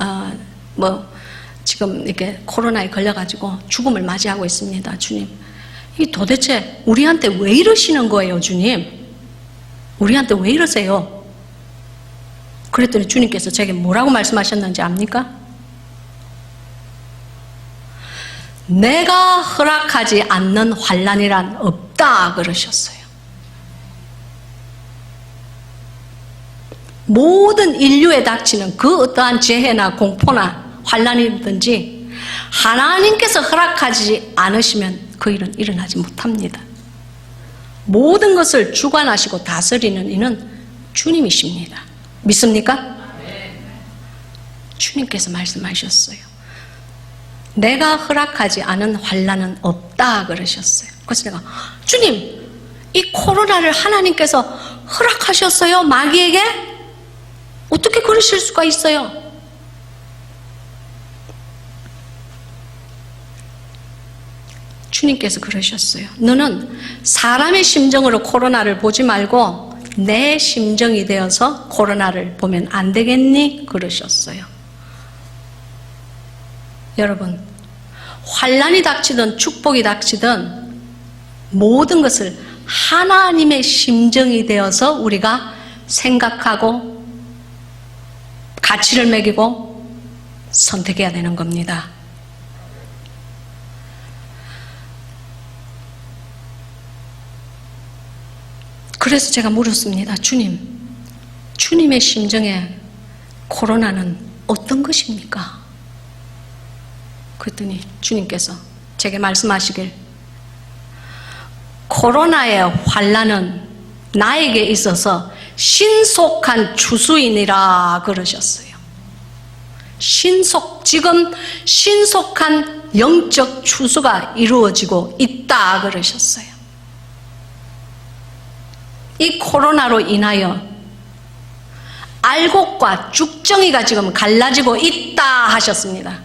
지금 이렇게 코로나에 걸려가지고 죽음을 맞이하고 있습니다. 주님, 이 도대체 우리한테 왜 이러시는 거예요, 주님? 우리한테 왜 이러세요? 그랬더니 주님께서 제게 뭐라고 말씀하셨는지 압니까? 내가 허락하지 않는 환난이란 없다 그러셨어요. 모든 인류에 닥치는 그 어떠한 재해나 공포나 환난이든지 하나님께서 허락하지 않으시면 그 일은 일어나지 못합니다. 모든 것을 주관하시고 다스리는 이는 주님이십니다. 믿습니까? 주님께서 말씀하셨어요. 내가 허락하지 않은 환난은 없다 그러셨어요. 그래서 내가, 주님, 이 코로나를 하나님께서 허락하셨어요? 마귀에게? 어떻게 그러실 수가 있어요? 주님께서 그러셨어요. 너는 사람의 심정으로 코로나를 보지 말고 내 심정이 되어서 코로나를 보면 안 되겠니? 그러셨어요. 여러분, 환난이 닥치든 축복이 닥치든 모든 것을 하나님의 심정이 되어서 우리가 생각하고 가치를 매기고 선택해야 되는 겁니다. 그래서 제가 물었습니다. 주님의 심정에 코로나는 어떤 것입니까? 그랬더니 주님께서 제게 말씀하시길, 코로나의 환난은 나에게 있어서 신속한 추수이니라 그러셨어요. 지금 신속한 영적 추수가 이루어지고 있다 그러셨어요. 이 코로나로 인하여 알곡과 쭉정이가 지금 갈라지고 있다 하셨습니다.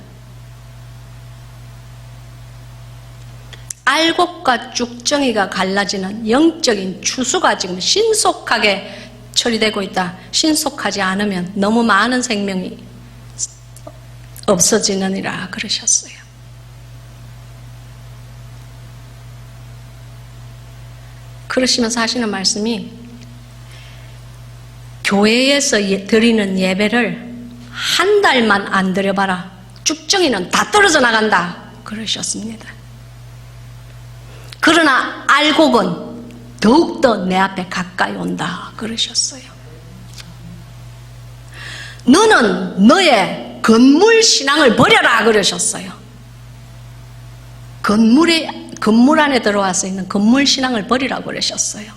알곡과 쭉정이가 갈라지는 영적인 추수가 지금 신속하게 처리되고 있다. 신속하지 않으면 너무 많은 생명이 없어지느니라 그러셨어요. 그러시면서 하시는 말씀이, 교회에서 드리는 예배를 한 달만 안 드려봐라. 쭉정이는 다 떨어져 나간다 그러셨습니다. 그러나 알곡은 더욱더 내 앞에 가까이 온다 그러셨어요. 너는 너의 건물 신앙을 버려라 그러셨어요. 건물 안에 들어와서 있는 건물 신앙을 버리라고 그러셨어요.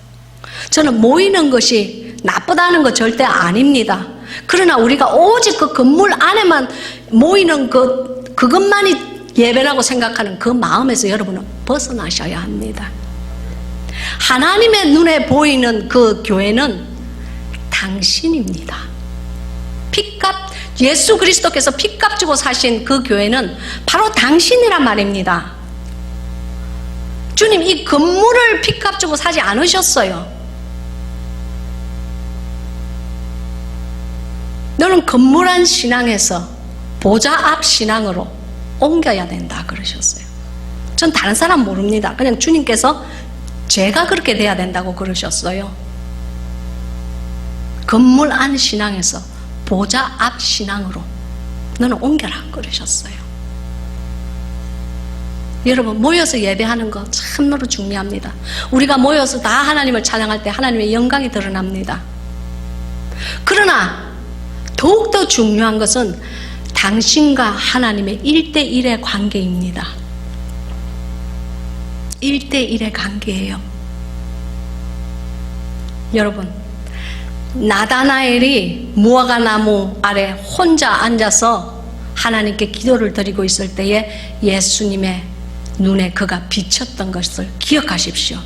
저는 모이는 것이 나쁘다는 거 절대 아닙니다. 그러나 우리가 오직 그 건물 안에만 모이는 그것만이 예배라고 생각하는 그 마음에서 여러분은 벗어나셔야 합니다. 하나님의 눈에 보이는 그 교회는 당신입니다. 예수 그리스도께서 핏값 주고 사신 그 교회는 바로 당신이란 말입니다. 주님, 이 건물을 핏값 주고 사지 않으셨어요. 너는 건물 안 신앙에서 보좌 앞 신앙으로 옮겨야 된다 그러셨어요. 전 다른 사람 모릅니다. 그냥 주님께서 제가 그렇게 돼야 된다고 그러셨어요. 건물 안 신앙에서 보좌 앞 신앙으로 너는 옮겨라 그러셨어요. 여러분, 모여서 예배하는 거 참으로 중요합니다. 우리가 모여서 다 하나님을 찬양할 때 하나님의 영광이 드러납니다. 그러나 더욱더 중요한 것은 당신과 하나님의 1대1의 관계입니다. 1대1의 관계예요. 여러분, 나다나엘이 무화과 나무 아래 혼자 앉아서 하나님께 기도를 드리고 있을 때에 예수님의 눈에 그가 비쳤던 것을 기억하십시오.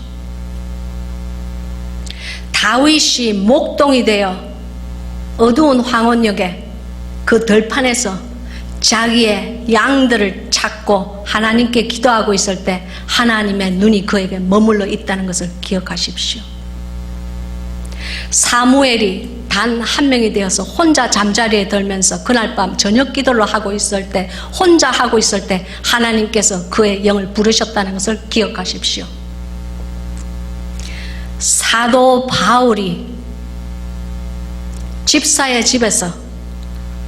다윗이 목동이 되어 어두운 황혼역에 그 들판에서 자기의 양들을 찾고 하나님께 기도하고 있을 때 하나님의 눈이 그에게 머물러 있다는 것을 기억하십시오. 사무엘이 단 한 명이 되어서 혼자 잠자리에 들면서 그날 밤 저녁 기도를 하고 있을 때, 혼자 하고 있을 때 하나님께서 그의 영을 부르셨다는 것을 기억하십시오. 사도 바울이 집사의 집에서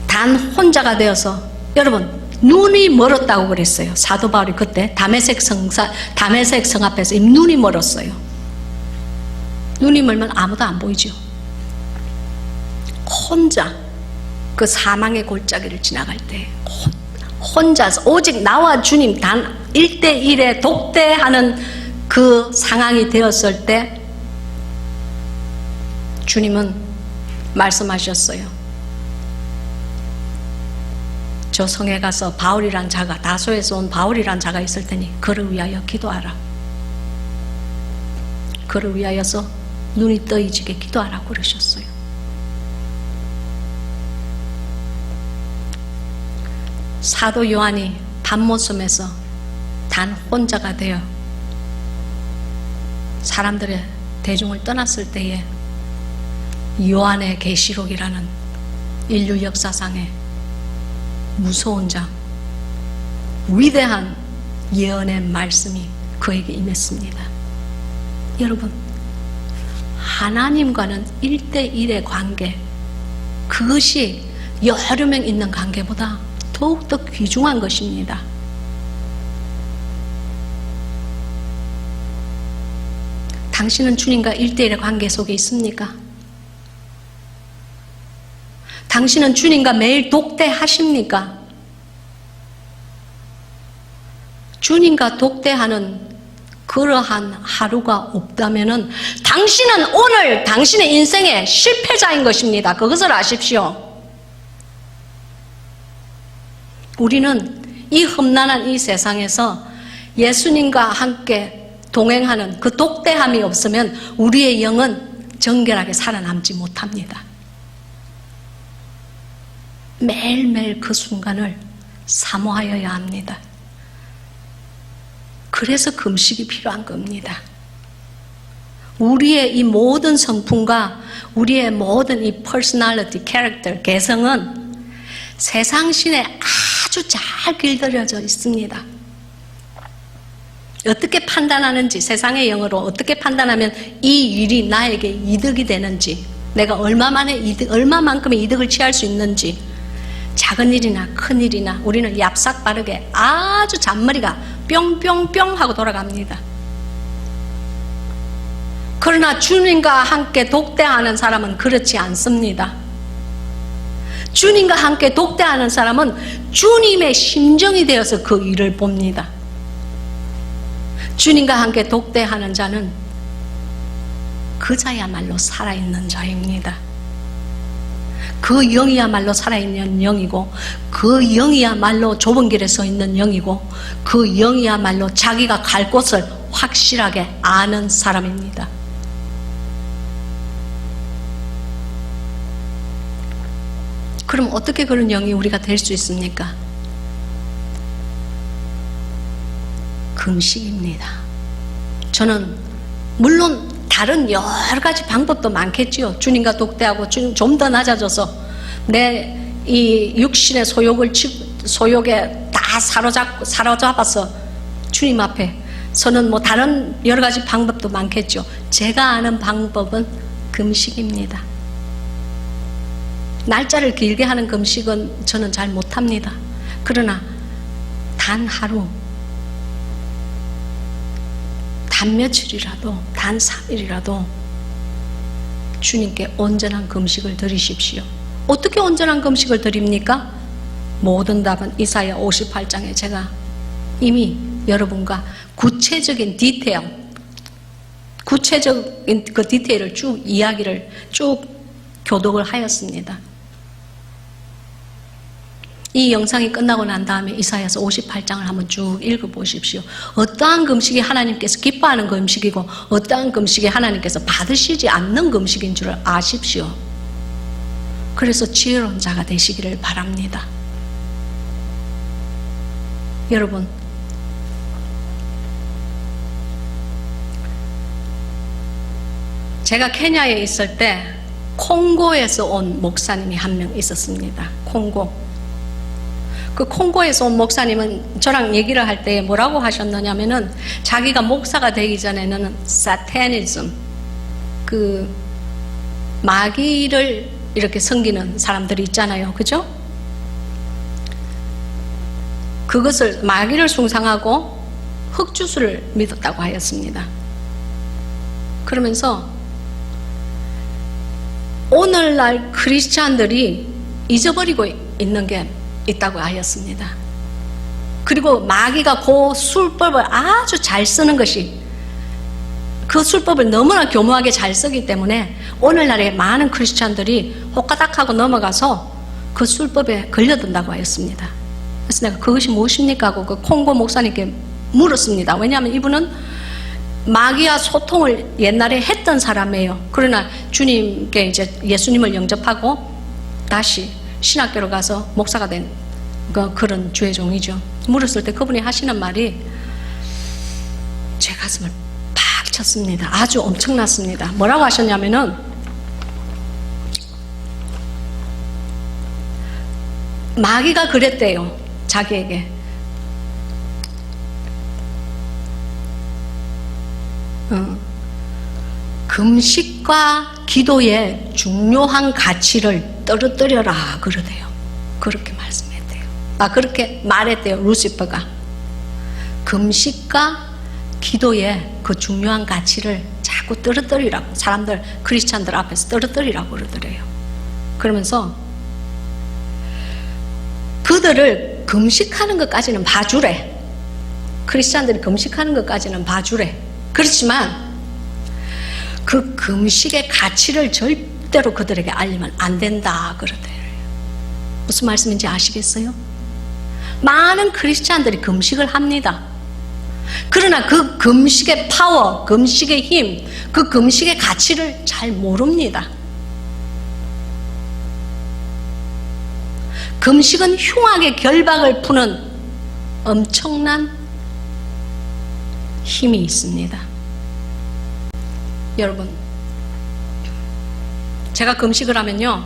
단 혼자가 되어서, 여러분, 눈이 멀었다고 그랬어요. 사도 바울이 그때 다메섹 성 앞에서 눈이 멀었어요. 눈이 멀면 아무도 안 보이죠. 혼자 그 사망의 골짜기를 지나갈 때 혼자서 오직 나와 주님 단 1대1에 독대하는 그 상황이 되었을 때 주님은 말씀하셨어요. 저 성에 가서 바울이란 자가, 다소에서 온 바울이란 자가 있을 테니 그를 위하여 기도하라. 그를 위하여서 눈이 떠이지게 기도하라고 그러셨어요. 사도 요한이 밤모섬에서 단 혼자가 되어 사람들의 대중을 떠났을 때에 요한의 계시록이라는 인류 역사상의 무서운 장, 위대한 예언의 말씀이 그에게 임했습니다. 여러분, 하나님과는 1대1의 관계, 그것이 여러 명 있는 관계보다 더욱더 귀중한 것입니다. 당신은 주님과 1대1의 관계 속에 있습니까? 당신은 주님과 매일 독대하십니까? 주님과 독대하는 그러한 하루가 없다면 당신은 오늘 당신의 인생의 실패자인 것입니다. 그것을 아십시오. 우리는 이 험난한 이 세상에서 예수님과 함께 동행하는 그 독대함이 없으면 우리의 영은 정결하게 살아남지 못합니다. 매일매일 그 순간을 사모하여야 합니다. 그래서 금식이 필요한 겁니다. 우리의 이 모든 성품과 우리의 모든 이 퍼스널리티, 캐릭터, 개성은 세상신에 아주 잘 길들여져 있습니다. 어떻게 판단하는지, 세상의 영으로 어떻게 판단하면 이 일이 나에게 이득이 되는지, 내가 얼마만큼의 이득을 취할 수 있는지, 작은 일이나 큰 일이나 우리는 얍삭 빠르게 아주 잔머리가 뿅뿅뿅 하고 돌아갑니다. 그러나 주님과 함께 독대하는 사람은 그렇지 않습니다. 주님과 함께 독대하는 사람은 주님의 심정이 되어서 그 일을 봅니다. 주님과 함께 독대하는 자는 그 자야말로 살아있는 자입니다. 그 영이야말로 살아있는 영이고, 그 영이야말로 좁은 길에 서 있는 영이고, 그 영이야말로 자기가 갈 곳을 확실하게 아는 사람입니다. 그럼 어떻게 그런 영이 우리가 될 수 있습니까? 금식입니다. 저는 물론 다른 여러 가지 방법도 많겠지요. 주님과 독대하고 좀 더 낮아져서 내 이 육신의 소욕에 다 사로잡아서 주님 앞에 서는 뭐 다른 여러 가지 방법도 많겠죠. 제가 아는 방법은 금식입니다. 날짜를 길게 하는 금식은 저는 잘 못합니다. 그러나 단 하루, 단 며칠이라도, 단 3일이라도 주님께 온전한 금식을 드리십시오. 어떻게 온전한 금식을 드립니까? 모든 답은 이사야 58장에 제가 이미 여러분과 구체적인 그 디테일을 쭉 이야기를 쭉 교독을 하였습니다. 이 영상이 끝나고 난 다음에 이사야서 58장을 한번 쭉 읽어보십시오. 어떠한 금식이 하나님께서 기뻐하는 금식이고 어떠한 금식이 하나님께서 받으시지 않는 금식인 줄 아십시오. 그래서 지혜로운 자가 되시기를 바랍니다. 여러분, 제가 케냐에 있을 때 콩고에서 온 목사님이 한 명 있었습니다. 그 콩고에서 온 목사님은 저랑 얘기를 할 때 뭐라고 하셨느냐면은 자기가 목사가 되기 전에는 사타니즘, 그 마귀를 이렇게 섬기는 사람들이 있잖아요. 그죠? 그것을 마귀를 숭상하고 흑주술을 믿었다고 하였습니다. 그러면서 오늘날 크리스찬들이 잊어버리고 있는 게 있다고 하였습니다. 그리고 마귀가 그 술법을 아주 잘 쓰는 것이, 그 술법을 너무나 교묘하게 잘 쓰기 때문에 오늘날의 많은 크리스찬들이 호까닥하고 넘어가서 그 술법에 걸려든다고 하였습니다. 그래서 내가 그것이 무엇입니까 하고 그 콩고 목사님께 물었습니다. 왜냐하면 이분은 마귀와 소통을 옛날에 했던 사람이에요. 그러나 주님께 이제 예수님을 영접하고 다시 신학교로 가서 목사가 된 그런 주의 종이죠. 물었을 때 그분이 하시는 말이 제 가슴을 팍 쳤습니다. 아주 엄청났습니다. 뭐라고 하셨냐면은 마귀가 그랬대요. 자기에게. 금식과 기도의 중요한 가치를 떨어뜨려라 그러대요. 그렇게 말씀했대요. 그렇게 말했대요. 루시퍼가. 금식과 기도의 그 중요한 가치를 자꾸 떨어뜨리라고, 사람들, 크리스찬들 앞에서 떨어뜨리라고 그러더래요. 그러면서 그들을 금식하는 것까지는 봐주래. 크리스찬들이 금식하는 것까지는 봐주래. 그렇지만 그 금식의 가치를 절대로 그들에게 알리면 안 된다 그러대요. 무슨 말씀인지 아시겠어요? 많은 크리스찬들이 금식을 합니다. 그러나 그 금식의 파워, 금식의 힘, 그 금식의 가치를 잘 모릅니다. 금식은 흉악의 결박을 푸는 엄청난 힘이 있습니다. 여러분, 제가 금식을 하면요,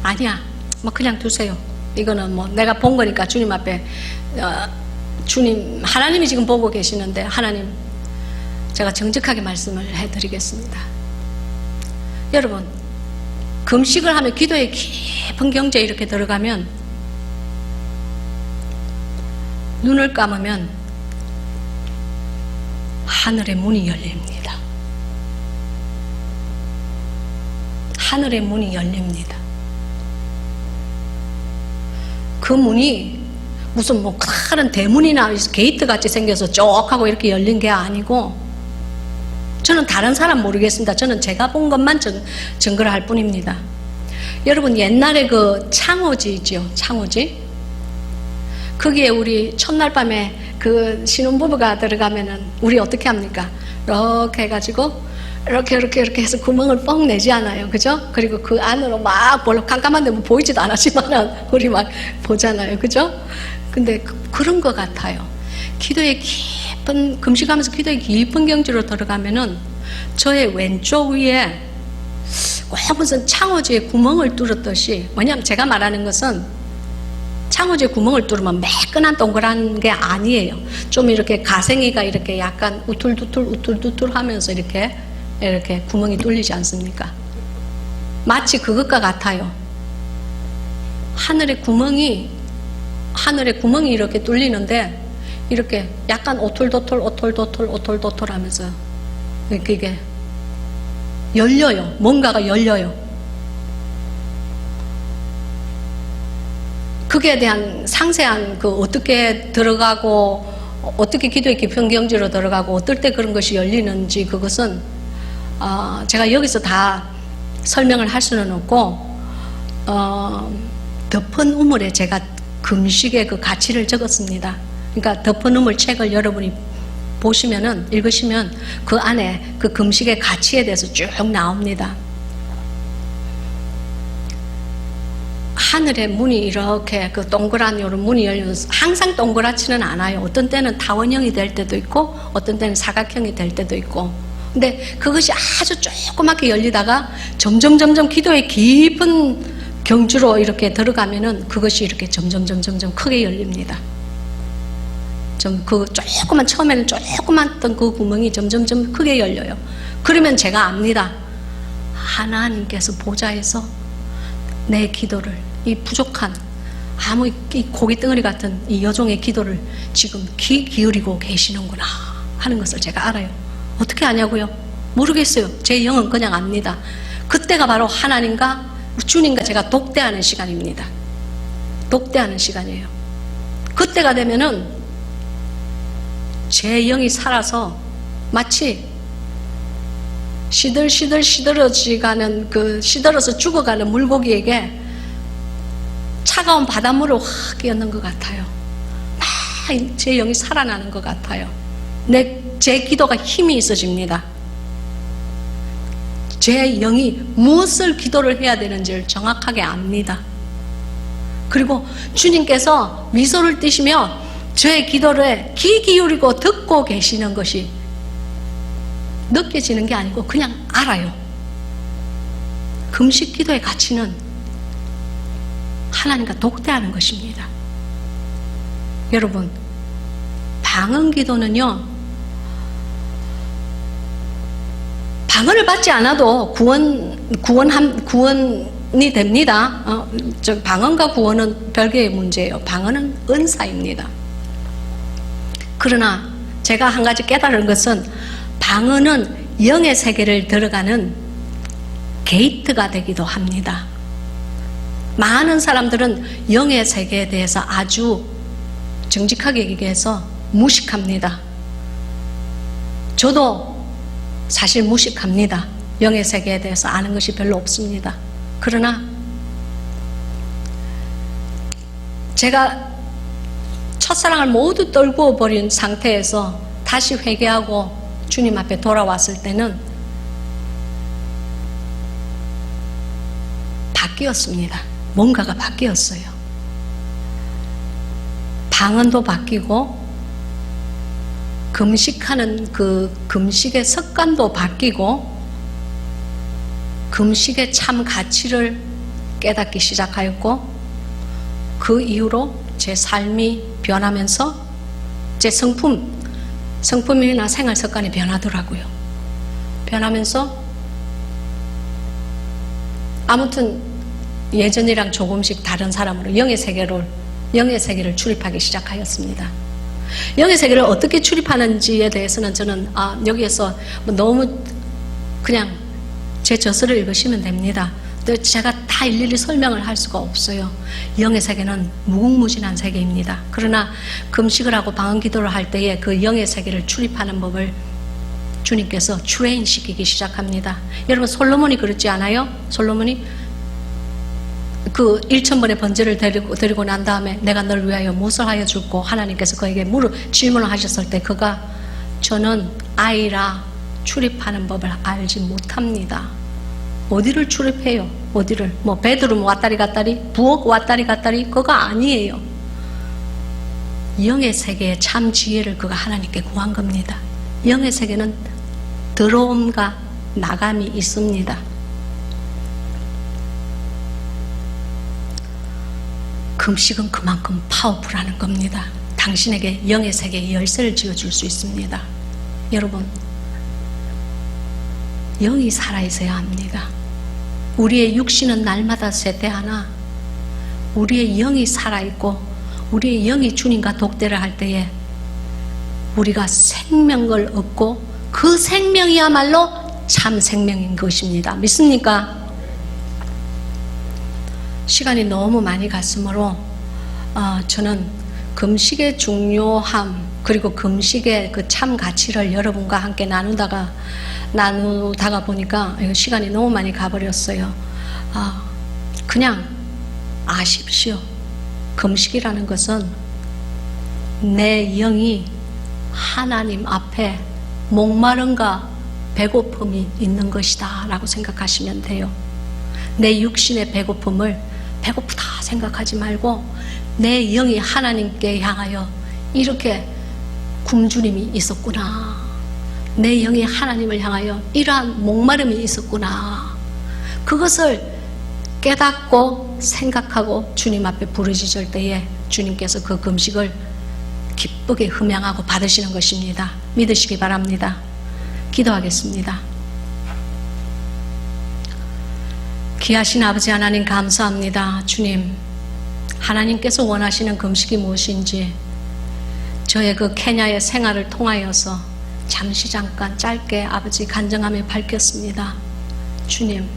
아니야, 뭐 그냥 두세요. 이거는 뭐 내가 본 거니까 주님 앞에, 주님, 하나님이 지금 보고 계시는데, 하나님, 제가 정직하게 말씀을 해드리겠습니다. 여러분, 금식을 하면 기도의 깊은 경제에 이렇게 들어가면 눈을 감으면 하늘의 문이 열립니다. 하늘의 문이 열립니다. 그 문이 무슨 뭐 다른 대문이나 게이트 같이 생겨서 쭉 하고 이렇게 열린 게 아니고, 저는 다른 사람 모르겠습니다. 저는 제가 본 것만 증거를 할 뿐입니다. 여러분, 옛날에 그 창호지죠, 창호지. 거기에 우리 첫날 밤에 그 신혼부부가 들어가면은 우리 어떻게 합니까? 이렇게 해가지고 이렇게 해서 구멍을 뻥 내지 않아요, 그죠? 그리고 그 안으로 막 깜깜한데 뭐 보이지도 않았지만은 우리 막 보잖아요, 그죠? 근데 그런 것 같아요. 기도의 깊은, 금식하면서 기도의 깊은 경지로 들어가면은 저의 왼쪽 위에 꼭 무슨 창호지에 구멍을 뚫었듯이, 왜냐하면 제가 말하는 것은 창호지에 구멍을 뚫으면 매끈한 동그란 게 아니에요. 좀 이렇게 가생이가 이렇게 약간 우툴두툴 하면서 이렇게 구멍이 뚫리지 않습니까? 마치 그것과 같아요. 하늘에 구멍이 이렇게 뚫리는데 이렇게 약간 오툴도툴 하면서 이게 열려요. 뭔가가 열려요. 그에 대한 상세한 그 어떻게 들어가고 어떻게 기도의 깊은 경지로 들어가고 어떨 때 그런 것이 열리는지, 그것은 제가 여기서 다 설명을 할 수는 없고, 덮은 우물에 제가 금식의 그 가치를 적었습니다. 그러니까 덮은 우물 책을 여러분이 보시면은, 읽으시면 그 안에 그 금식의 가치에 대해서 쭉 나옵니다. 하늘의 문이 이렇게 그 동그란 요런 문이 열려서 항상 동그랗지는 않아요. 어떤 때는 타원형이 될 때도 있고 어떤 때는 사각형이 될 때도 있고, 근데 그것이 아주 조그맣게 열리다가 점점 기도의 깊은 경주로 이렇게 들어가면은 그것이 이렇게 점점 크게 열립니다. 그 조그만, 처음에는 조그맣던 그 구멍이 점점 크게 열려요. 그러면 제가 압니다. 하나님께서 보좌에서 내 기도를, 이 부족한 아무 이 고깃덩어리 같은 이 여종의 기도를 지금 귀 기울이고 계시는구나 하는 것을 제가 알아요. 어떻게 아냐고요? 모르겠어요. 제 영은 그냥 압니다. 그때가 바로 하나님과 주님과 제가 독대하는 시간입니다. 독대하는 시간이에요. 그때가 되면은 제 영이 살아서 마치 시들어지가는 그 시들어서 죽어가는 물고기에게 차가운 바닷물을 확 끼얹는 것 같아요. 막 제 영이 살아나는 것 같아요. 제 기도가 힘이 있어집니다. 제 영이 무엇을 기도를 해야 되는지를 정확하게 압니다. 그리고 주님께서 미소를 띠시며 저의 기도를 귀 기울이고 듣고 계시는 것이 느껴지는 게 아니고 그냥 알아요. 금식 기도의 가치는 하나님과 독대하는 것입니다. 여러분, 방언 기도는요, 방언을 받지 않아도 구원이 됩니다. 방언과 구원은 별개의 문제예요. 방언은 은사입니다. 그러나 제가 한 가지 깨달은 것은 방언은 영의 세계를 들어가는 게이트가 되기도 합니다. 많은 사람들은 영의 세계에 대해서 아주 정직하게 얘기해서 무식합니다. 저도 사실 무식합니다. 영의 세계에 대해서 아는 것이 별로 없습니다. 그러나 제가 첫사랑을 모두 떨구어 버린 상태에서 다시 회개하고 주님 앞에 돌아왔을 때는 바뀌었습니다. 뭔가가 바뀌었어요. 방언도 바뀌고 금식하는 그 금식의 습관도 바뀌고 금식의 참 가치를 깨닫기 시작하였고 그 이후로 제 삶이 변하면서 제 성품이나 생활 습관이 변하더라고요. 변하면서 아무튼 예전이랑 조금씩 다른 사람으로 영의 세계를 출입하기 시작하였습니다. 영의 세계를 어떻게 출입하는지에 대해서는 저는 여기에서 너무 그냥 제 저서를 읽으시면 됩니다. 제가 다 일일이 설명을 할 수가 없어요. 영의 세계는 무궁무진한 세계입니다. 그러나 금식을 하고 방언 기도를 할 때에 그 영의 세계를 출입하는 법을 주님께서 트레인 시키기 시작합니다. 여러분, 솔로몬이 그렇지 않아요? 솔로몬이 그 1000번의 번제를 드리고 난 다음에 내가 널 위하여 무엇을 하여 줄고 하나님께서 그에게 질문을 하셨을 때 그가 저는 아이라 출입하는 법을 알지 못합니다. 어디를 출입해요? 어디를? 베드룸 왔다리 갔다리, 부엌 왔다리 갔다리, 그거 아니에요. 영의 세계의 참 지혜를 그가 하나님께 구한 겁니다. 영의 세계는 들어옴과 나감이 있습니다. 금식은 그만큼 파워풀하는 겁니다. 당신에게 영의 세계의 열쇠를 지어줄 수 있습니다. 여러분, 영이 살아있어야 합니다. 우리의 육신은 날마다 쇠퇴하나 우리의 영이 살아있고 우리의 영이 주님과 독대를 할 때에 우리가 생명을 얻고 그 생명이야말로 참 생명인 것입니다. 믿습니까? 시간이 너무 많이 갔으므로 저는 금식의 중요함 그리고 금식의 그 참 가치를 여러분과 함께 나누다가 보니까 시간이 너무 많이 가버렸어요. 그냥 아십시오. 금식이라는 것은 내 영이 하나님 앞에 목마름과 배고픔이 있는 것이다 라고 생각하시면 돼요. 내 육신의 배고픔을 배고프다 생각하지 말고 내 영이 하나님께 향하여 이렇게 굶주림이 있었구나, 내 영이 하나님을 향하여 이러한 목마름이 있었구나, 그것을 깨닫고 생각하고 주님 앞에 부르짖을 때에 주님께서 그 금식을 기쁘게 흠양하고 받으시는 것입니다. 믿으시기 바랍니다. 기도하겠습니다. 귀하신 아버지 하나님, 감사합니다. 주님, 하나님께서 원하시는 금식이 무엇인지 저의 그 케냐의 생활을 통하여서 잠깐 짧게 아버지 간증하며 밝혔습니다. 주님,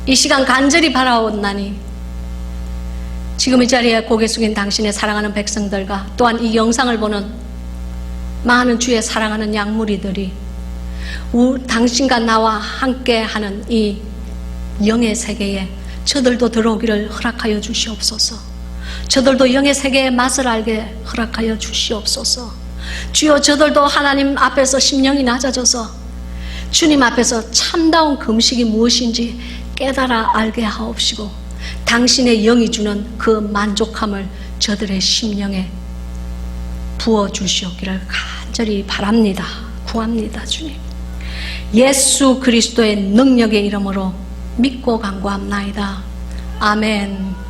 이 시간 간절히 바라옵나니 지금 이 자리에 고개 숙인 당신의 사랑하는 백성들과 또한 이 영상을 보는 많은 주의 사랑하는 양무리들이 당신과 나와 함께하는 이 영의 세계에 저들도 들어오기를 허락하여 주시옵소서. 저들도 영의 세계의 맛을 알게 허락하여 주시옵소서. 주여, 저들도 하나님 앞에서 심령이 낮아져서 주님 앞에서 참다운 금식이 무엇인지 깨달아 알게 하옵시고, 당신의 영이 주는 그 만족함을 저들의 심령에 부어주시옵기를 간절히 바랍니다. 구합니다. 주님, 예수 그리스도의 능력의 이름으로 믿고 간구합나이다. 아멘.